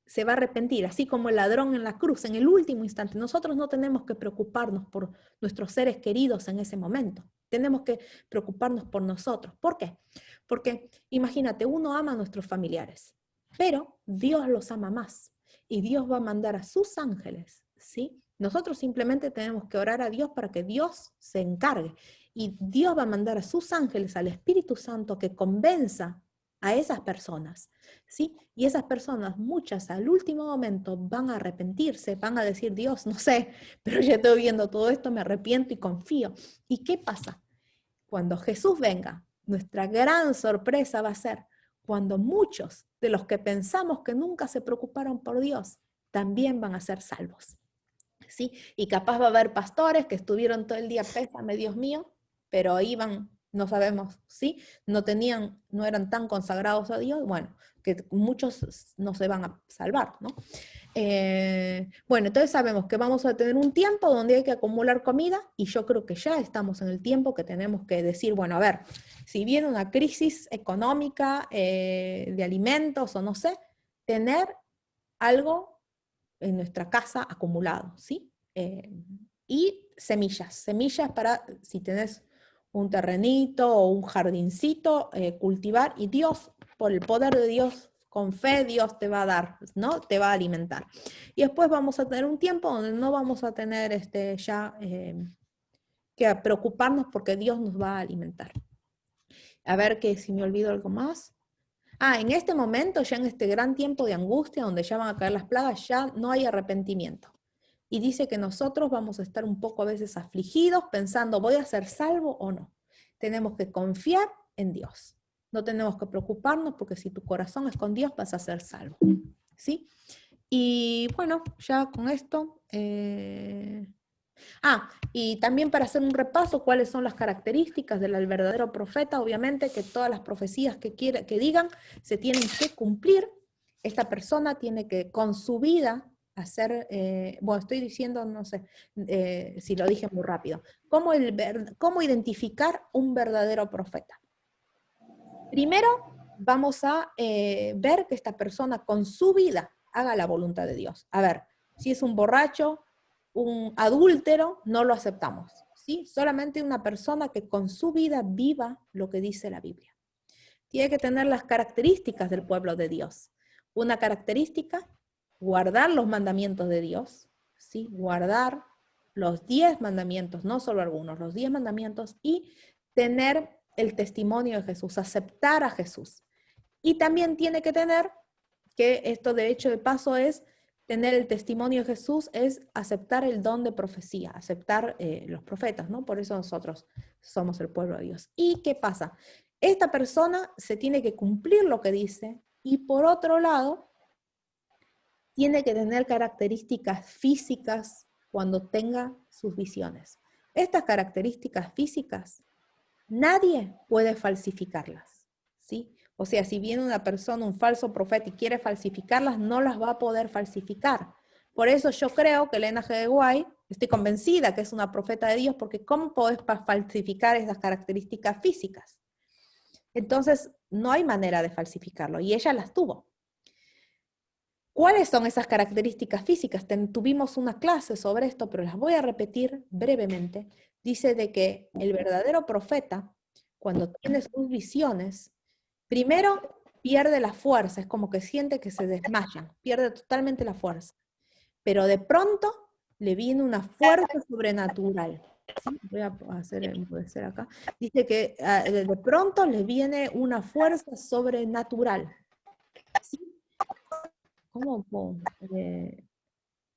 se va a arrepentir, así como el ladrón en la cruz, en el último instante. Nosotros no tenemos que preocuparnos por nuestros seres queridos en ese momento. Tenemos que preocuparnos por nosotros. ¿Por qué? Porque imagínate, uno ama a nuestros familiares, pero Dios los ama más. Y Dios va a mandar a sus ángeles ¿sí? Nosotros simplemente tenemos que orar a Dios para que Dios se encargue. Y Dios va a mandar a sus ángeles, al Espíritu Santo, que convenza a esas personas, ¿sí? Y esas personas, muchas al último momento, van a arrepentirse, van a decir, Dios, no sé, pero ya estoy viendo todo esto, me arrepiento y confío. ¿Y qué pasa? Cuando Jesús venga, nuestra gran sorpresa va a ser cuando muchos de los que pensamos que nunca se preocuparon por Dios, también van a ser salvos. ¿Sí? Y capaz va a haber pastores que estuvieron todo el día, pésame, Dios mío, pero iban, no sabemos, ¿sí? No eran tan consagrados a Dios, bueno, que muchos no se van a salvar, ¿no? Bueno, entonces sabemos que vamos a tener un tiempo donde hay que acumular comida y yo creo que ya estamos en el tiempo que tenemos que decir, bueno, a ver, si viene una crisis económica de alimentos o no sé, tener algo en nuestra casa acumulado, ¿sí? Y semillas para si tenés un terrenito o un jardincito, cultivar, y Dios, por el poder de Dios, con fe, Dios te va a dar, ¿no? Te va a alimentar. Y después vamos a tener un tiempo donde no vamos a tener que preocuparnos porque Dios nos va a alimentar. A ver que si me olvido algo más. En este momento, ya en este gran tiempo de angustia, donde ya van a caer las plagas, ya no hay arrepentimiento. Y dice que nosotros vamos a estar un poco a veces afligidos, pensando, ¿voy a ser salvo o no? Tenemos que confiar en Dios. No tenemos que preocuparnos porque si tu corazón es con Dios, vas a ser salvo. ¿Sí? Y bueno, ya con esto... y también para hacer un repaso, cuáles son las características del verdadero profeta, obviamente que todas las profecías que digan se tienen que cumplir. Esta persona tiene que con su vida hacer, bueno, estoy diciendo, no sé si lo dije muy rápido, ¿cómo identificar un verdadero profeta? Primero, vamos a ver que esta persona con su vida haga la voluntad de Dios. A ver, si es un borracho, un adúltero, no lo aceptamos, ¿sí? Solamente una persona que con su vida viva lo que dice la Biblia. Tiene que tener las características del pueblo de Dios. Una característica, guardar los mandamientos de Dios, ¿sí? Guardar los 10 mandamientos, no solo algunos, los 10 mandamientos, y tener el testimonio de Jesús, aceptar a Jesús. Y también tiene que tener, que esto de hecho de paso es, tener el testimonio de Jesús es aceptar el don de profecía, aceptar los profetas, ¿no? Por eso nosotros somos el pueblo de Dios. ¿Y qué pasa? Esta persona se tiene que cumplir lo que dice y por otro lado, tiene que tener características físicas cuando tenga sus visiones. Estas características físicas, nadie puede falsificarlas, ¿sí? O sea, si viene una persona, un falso profeta y quiere falsificarlas, no las va a poder falsificar. Por eso yo creo que Elena G. de White, estoy convencida que es una profeta de Dios, porque ¿cómo podés falsificar esas características físicas? Entonces, no hay manera de falsificarlo, y ella las tuvo. ¿Cuáles son esas características físicas? Tuvimos una clase sobre esto, pero las voy a repetir brevemente. Dice de que el verdadero profeta, cuando tiene sus visiones, primero pierde la fuerza, es como que siente que se desmaya, pierde totalmente la fuerza. Pero de pronto le viene una fuerza sobrenatural. ¿Sí? Voy a hacer acá. Dice que de pronto le viene una fuerza sobrenatural. ¿Sí? ¿Cómo?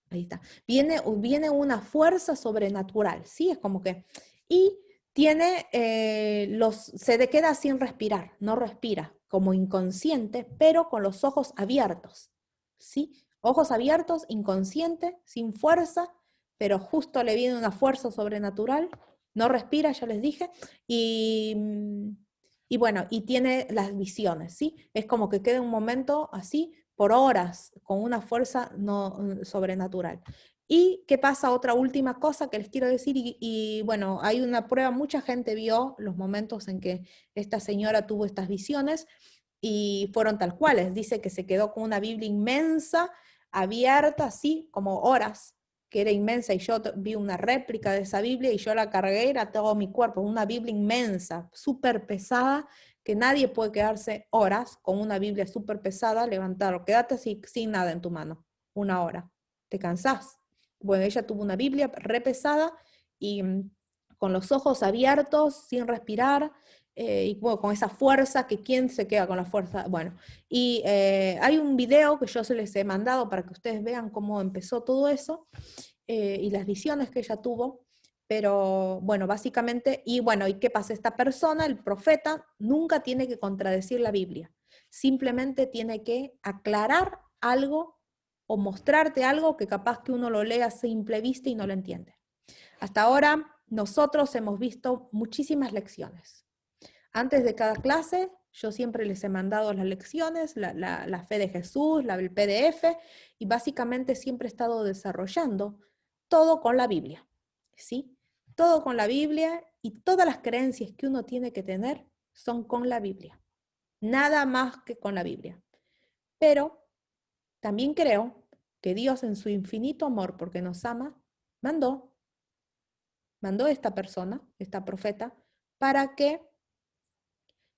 Ahí está. Viene una fuerza sobrenatural, ¿sí? Es como que... Y tiene se queda sin respirar, no respira, como inconsciente, pero con los ojos abiertos, ¿sí? Ojos abiertos, inconsciente, sin fuerza, pero justo le viene una fuerza sobrenatural, no respira, ya les dije, y bueno, y tiene las visiones, ¿sí? Es como que queda un momento así, por horas, con una fuerza no, sobrenatural. ¿Y qué pasa? Otra última cosa que les quiero decir, y bueno, hay una prueba, mucha gente vio los momentos en que esta señora tuvo estas visiones y fueron tal cuales. Dice que se quedó con una Biblia inmensa, abierta, así como horas, que era inmensa, y yo vi una réplica de esa Biblia y yo la cargué, era todo mi cuerpo, una Biblia inmensa, súper pesada, que nadie puede quedarse horas con una Biblia súper pesada, levantarlo, quédate así, sin nada en tu mano, una hora, te cansás. Bueno, ella tuvo una Biblia re pesada y con los ojos abiertos, sin respirar, y bueno, con esa fuerza, que quién se queda con la fuerza. Bueno, y hay un video que yo se les he mandado para que ustedes vean cómo empezó todo eso, y las visiones que ella tuvo. Pero bueno, básicamente, y bueno, ¿y qué pasa? Esta persona, el profeta, nunca tiene que contradecir la Biblia. Simplemente tiene que aclarar algo o mostrarte algo que capaz que uno lo lea a simple vista y no lo entiende. Hasta ahora nosotros hemos visto muchísimas lecciones. Antes de cada clase, yo siempre les he mandado las lecciones, la fe de Jesús, el PDF, y básicamente siempre he estado desarrollando todo con la Biblia, ¿sí? Todo con la Biblia, y todas las creencias que uno tiene que tener son con la Biblia. Nada más que con la Biblia. Pero también creo que Dios, en su infinito amor, porque nos ama, mandó esta persona, esta profeta, para que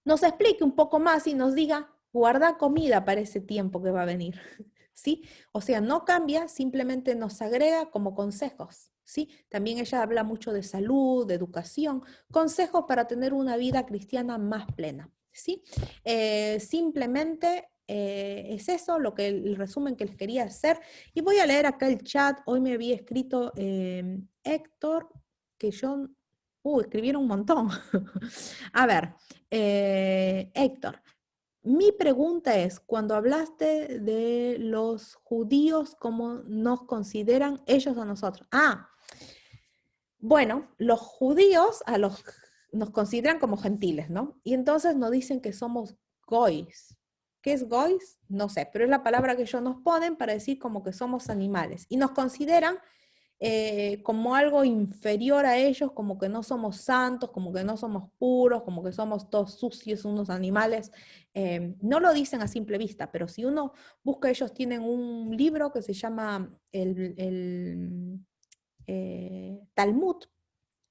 nos explique un poco más y nos diga, guarda comida para ese tiempo que va a venir, ¿sí? O sea, no cambia, simplemente nos agrega como consejos, ¿sí? También ella habla mucho de salud, de educación, consejos para tener una vida cristiana más plena, ¿sí? Simplemente es eso el resumen que les quería hacer. Y voy a leer acá el chat. Hoy me había escrito Héctor, que yo... escribieron un montón. A ver, Héctor, mi pregunta es, cuando hablaste de los judíos, ¿cómo nos consideran ellos a nosotros? Bueno, los judíos nos consideran como gentiles, ¿no? Y entonces nos dicen que somos goys. ¿Qué es goys? No sé, pero es la palabra que ellos nos ponen para decir como que somos animales. Y nos consideran como algo inferior a ellos, como que no somos santos, como que no somos puros, como que somos todos sucios, unos animales. No lo dicen a simple vista, pero si uno busca, ellos tienen un libro que se llama el Talmud,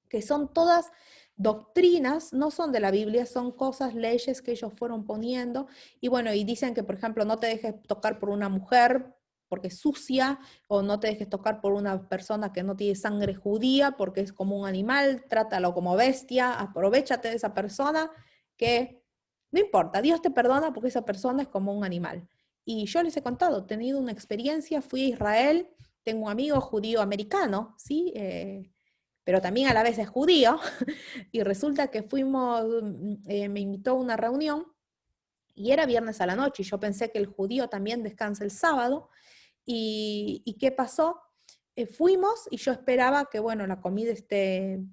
que son todas doctrinas, no son de la Biblia, son cosas, leyes que ellos fueron poniendo. Y bueno, y dicen que, por ejemplo, no te dejes tocar por una mujer porque es sucia, o no te dejes tocar por una persona que no tiene sangre judía porque es como un animal, trátalo como bestia, aprovéchate de esa persona, que no importa, Dios te perdona porque esa persona es como un animal. Y yo les he contado, he tenido una experiencia, fui a Israel, tengo un amigo judío americano, ¿sí? Pero también a la vez es judío, y resulta que me invitó a una reunión, y era viernes a la noche, y yo pensé que el judío también descansa el sábado. ¿Y qué pasó? Fuimos, y yo esperaba que, bueno, la comida esté,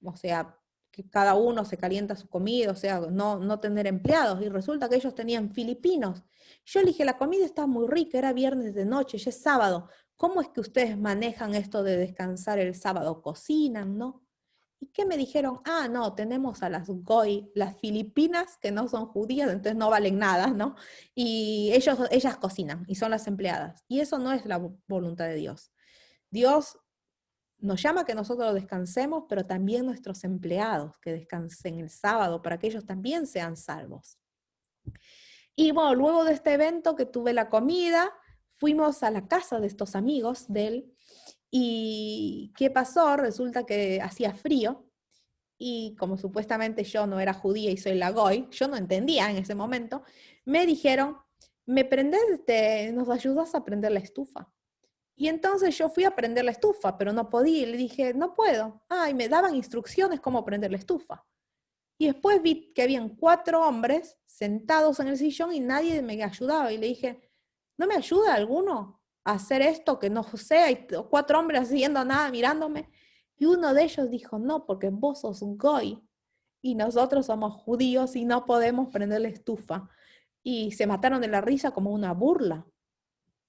o sea, que cada uno se calienta su comida, o sea, no tener empleados, y resulta que ellos tenían filipinos. Yo le dije, la comida está muy rica, era viernes de noche, ya es sábado, ¿cómo es que ustedes manejan esto de descansar el sábado? ¿Cocinan, no? ¿Y qué me dijeron? No, tenemos a las goy, las filipinas, que no son judías, entonces no valen nada, ¿no? Y ellas cocinan y son las empleadas. Y eso no es la voluntad de Dios. Dios nos llama a que nosotros descansemos, pero también nuestros empleados que descansen el sábado para que ellos también sean salvos. Y bueno, luego de este evento que tuve la comida, fuimos a la casa de estos amigos de él. ¿Y qué pasó? Resulta que hacía frío, y como supuestamente yo no era judía y soy la goy, yo no entendía en ese momento, me dijeron, nos ayudas a prender la estufa. Y entonces yo fui a prender la estufa, pero no podía, y le dije, no puedo. Y me daban instrucciones cómo prender la estufa. Y después vi que habían 4 hombres sentados en el sillón y nadie me ayudaba. Y le dije, ¿no me ayuda alguno a hacer esto que no sé? Hay 4 hombres haciendo nada, mirándome. Y uno de ellos dijo, no, porque vos sos goy y nosotros somos judíos y no podemos prender la estufa. Y se mataron de la risa como una burla.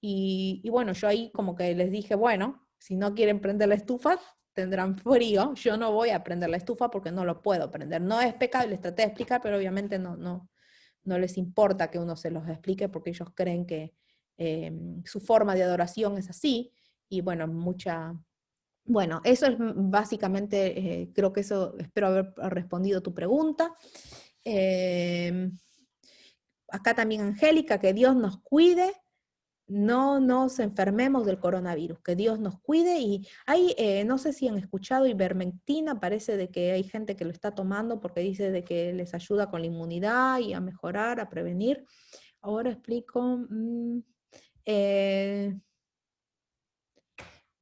Y bueno, yo ahí como que les dije, bueno, si no quieren prender la estufa, tendrán frío. Yo no voy a prender la estufa porque no lo puedo prender. No es pecado, les traté de explicar, pero obviamente no les importa que uno se los explique porque ellos creen que su forma de adoración es así. Y bueno, bueno, eso es básicamente, creo que eso, espero haber respondido tu pregunta. Acá también Angélica, que Dios nos cuide. no nos enfermemos del coronavirus, que Dios nos cuide. Y hay, no sé si han escuchado, ivermectina, parece de que hay gente que lo está tomando porque dice de que les ayuda con la inmunidad y a mejorar, a prevenir. Ahora explico. Eh,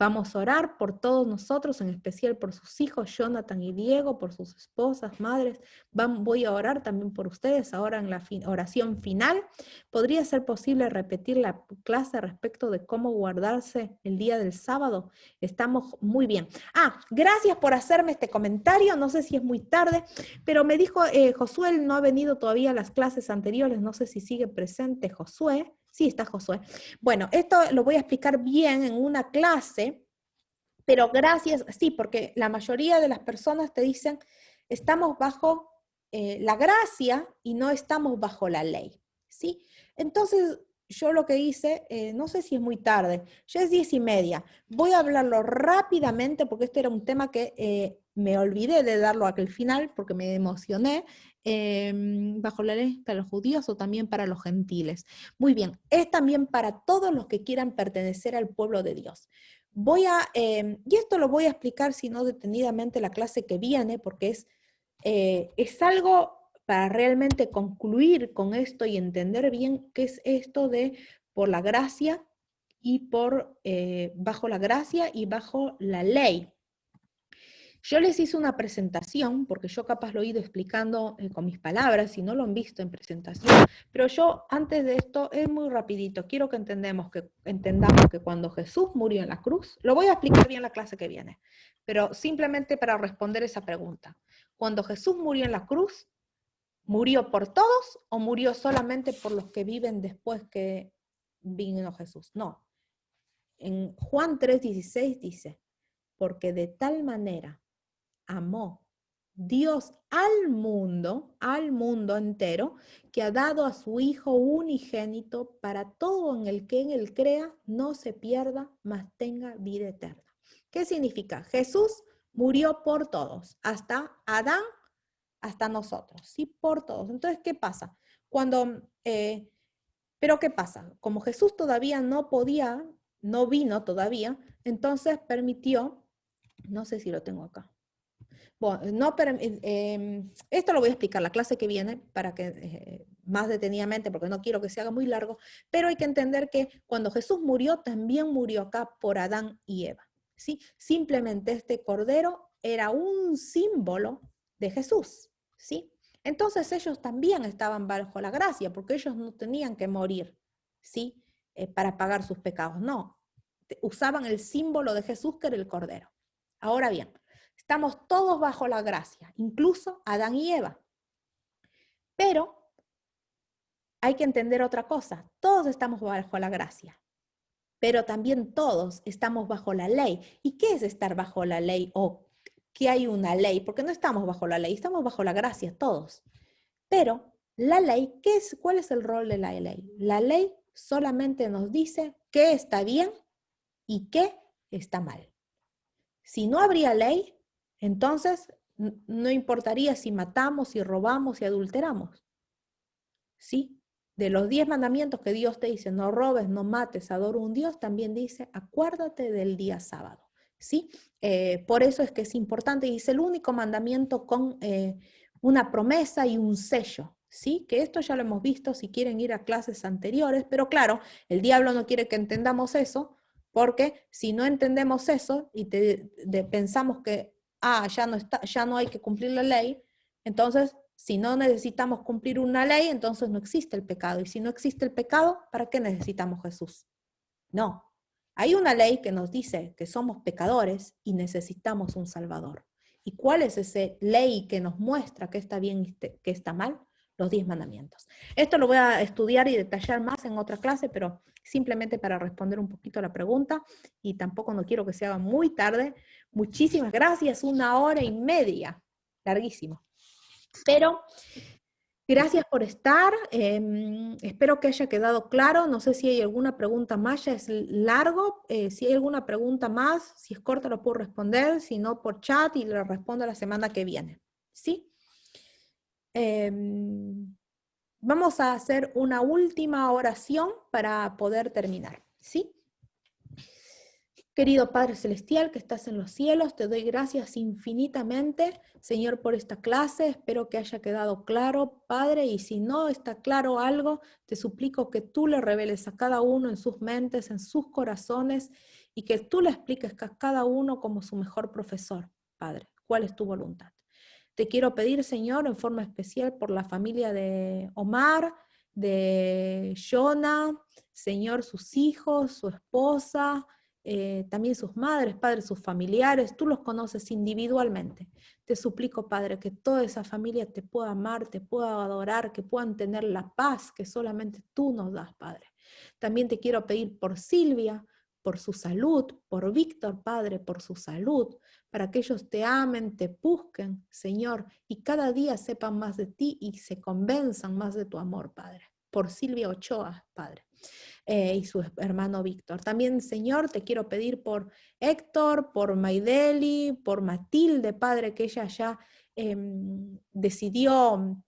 Vamos a orar por todos nosotros, en especial por sus hijos, Jonathan y Diego, por sus esposas, madres. Voy a orar también por ustedes ahora en la oración final. ¿Podría ser posible repetir la clase respecto de cómo guardarse el día del sábado? Estamos muy bien. Gracias por hacerme este comentario. No sé si es muy tarde, pero me dijo Josué, no ha venido todavía a las clases anteriores. No sé si sigue presente Josué. Sí, está Josué. Bueno, esto lo voy a explicar bien en una clase, pero gracias, sí, porque la mayoría de las personas te dicen, estamos bajo la gracia y no estamos bajo la ley, ¿sí? Entonces, yo lo que hice, no sé si es muy tarde, ya es 10:30, voy a hablarlo rápidamente porque este era un tema que me olvidé de darlo al final porque me emocioné, bajo la ley para los judíos o también para los gentiles. Muy bien, es también para todos los que quieran pertenecer al pueblo de Dios. Y esto lo voy a explicar, si no detenidamente, la clase que viene, porque es algo para realmente concluir con esto y entender bien qué es esto de por la gracia y bajo la gracia y bajo la ley. Yo les hice una presentación, porque yo capaz lo he ido explicando con mis palabras, si no lo han visto en presentación, pero yo antes de esto, es muy rapidito, quiero que entendamos que cuando Jesús murió en la cruz, lo voy a explicar bien la clase que viene, pero simplemente para responder esa pregunta. Cuando Jesús murió en la cruz, ¿murió por todos o murió solamente por los que viven después que vino Jesús? No. En Juan 3:16 dice, porque de tal manera amó Dios al mundo entero, que ha dado a su Hijo unigénito para todo en el que en él crea, no se pierda, mas tenga vida eterna. ¿Qué significa? Jesús murió por todos, hasta Adán, hasta nosotros, ¿sí? Por todos. Entonces, ¿qué pasa? Pero ¿qué pasa? Como Jesús todavía no vino todavía, entonces permitió, no sé si lo tengo acá. Bueno, esto lo voy a explicar la clase que viene para que más detenidamente, porque no quiero que se haga muy largo, pero hay que entender que cuando Jesús murió, también murió acá por Adán y Eva, ¿sí? Simplemente este cordero era un símbolo de Jesús, ¿sí? Entonces ellos también estaban bajo la gracia, porque ellos no tenían que morir, ¿sí? Para pagar sus pecados, no. Usaban el símbolo de Jesús, que era el cordero. Ahora bien, estamos todos bajo la gracia, incluso Adán y Eva. Pero hay que entender otra cosa, todos estamos bajo la gracia, pero también todos estamos bajo la ley. ¿Y qué es estar bajo la ley o que hay una ley? Porque no estamos bajo la ley, estamos bajo la gracia todos. Pero la ley, ¿cuál es el rol de la ley? La ley solamente nos dice qué está bien y qué está mal. Si no habría ley, entonces no importaría si matamos, si robamos, si adulteramos. ¿Sí? De los 10 mandamientos que Dios te dice, no robes, no mates, adora un Dios, también dice, acuérdate del día sábado. ¿Sí? Por eso es que es importante y es el único mandamiento con una promesa y un sello. ¿Sí? Que esto ya lo hemos visto si quieren ir a clases anteriores, pero claro, el diablo no quiere que entendamos eso, porque si no entendemos eso y pensamos que ya no hay que cumplir la ley, entonces si no necesitamos cumplir una ley, entonces no existe el pecado. Y si no existe el pecado, ¿para qué necesitamos Jesús? No. Hay una ley que nos dice que somos pecadores y necesitamos un Salvador. ¿Y cuál es esa ley que nos muestra que está bien y que está mal? Los 10 mandamientos. Esto lo voy a estudiar y detallar más en otra clase, pero simplemente para responder un poquito a la pregunta, y tampoco no quiero que se haga muy tarde. Muchísimas gracias, 1 hora y media, larguísimo. Pero gracias por estar, espero que haya quedado claro, no sé si hay alguna pregunta más, ya es largo, si hay alguna pregunta más, si es corta lo puedo responder, si no por chat y lo respondo la semana que viene, ¿sí? Vamos a hacer una última oración para poder terminar, ¿sí? Querido Padre Celestial que estás en los cielos, te doy gracias infinitamente, Señor, por esta clase. Espero que haya quedado claro, Padre, y si no está claro algo, te suplico que tú le reveles a cada uno en sus mentes, en sus corazones, y que tú le expliques a cada uno como su mejor profesor, Padre, cuál es tu voluntad. Te quiero pedir, Señor, en forma especial por la familia de Omar, de Jonah, Señor, sus hijos, su esposa, también sus madres, padres, sus familiares, tú los conoces individualmente. Te suplico, Padre, que toda esa familia te pueda amar, te pueda adorar, que puedan tener la paz que solamente tú nos das, Padre. También te quiero pedir por Silvia, por su salud, por Víctor, Padre, por su salud, para que ellos te amen, te busquen, Señor, y cada día sepan más de ti y se convenzan más de tu amor, Padre. Por Silvia Ochoa, Padre. Y su hermano Víctor. También, Señor, te quiero pedir por Héctor, por Maideli, por Matilde, Padre, que ella ya decidió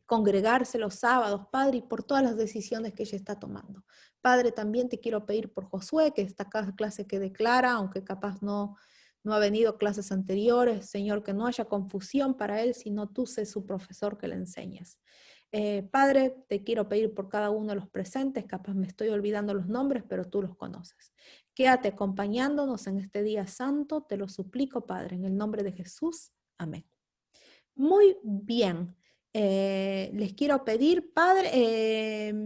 congregarse los sábados, Padre, y por todas las decisiones que ella está tomando. Padre, también te quiero pedir por Josué, que esta clase que declara, aunque capaz no ha venido a clases anteriores, Señor, que no haya confusión para él, sino tú sé su profesor que le enseñes. Padre, te quiero pedir por cada uno de los presentes, capaz me estoy olvidando los nombres, pero tú los conoces. Quédate acompañándonos en este día santo, te lo suplico, Padre, en el nombre de Jesús. Amén. Muy bien. Les quiero pedir, Padre,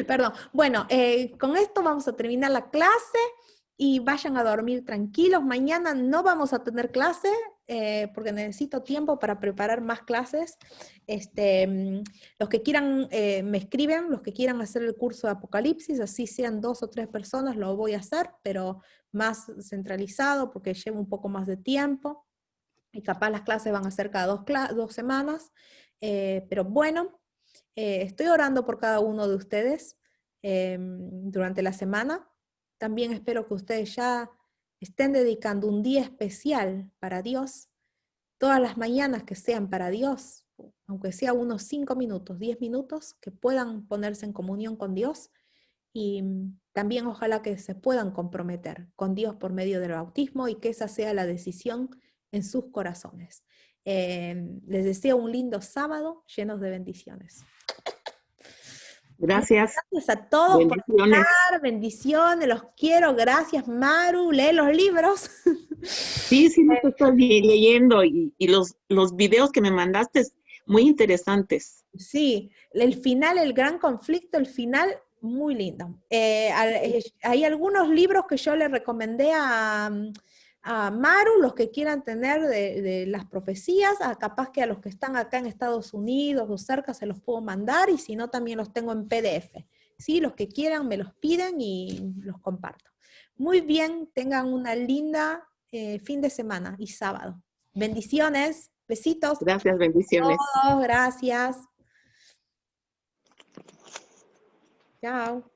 perdón, bueno, con esto vamos a terminar la clase y vayan a dormir tranquilos. Mañana no vamos a tener clase porque necesito tiempo para preparar más clases. Los que quieran me escriben, los que quieran hacer el curso de Apocalipsis, así sean 2 o 3 personas, lo voy a hacer, pero más centralizado porque lleva un poco más de tiempo. Y capaz las clases van a ser cada 2 semanas, pero bueno, estoy orando por cada uno de ustedes durante la semana. También espero que ustedes ya estén dedicando un día especial para Dios, todas las mañanas que sean para Dios, aunque sea unos 5 minutos, 10 minutos, que puedan ponerse en comunión con Dios y también ojalá que se puedan comprometer con Dios por medio del bautismo y que esa sea la decisión en sus corazones. Les deseo un lindo sábado llenos de bendiciones. Gracias. Gracias a todos por Bendiciones. estar, bendiciones, los quiero, gracias Maru, lee los libros. Sí, los estoy leyendo y los videos que me mandaste muy interesantes. Sí, el final, el gran conflicto, el final, muy lindo. Hay algunos libros que yo le recomendé a Maru, los que quieran tener de las profecías, capaz que a los que están acá en Estados Unidos o cerca se los puedo mandar y si no también los tengo en PDF. Sí, los que quieran me los piden y los comparto. Muy bien, tengan una linda fin de semana y sábado. Bendiciones, besitos. Gracias, bendiciones. Todos, gracias. Chao.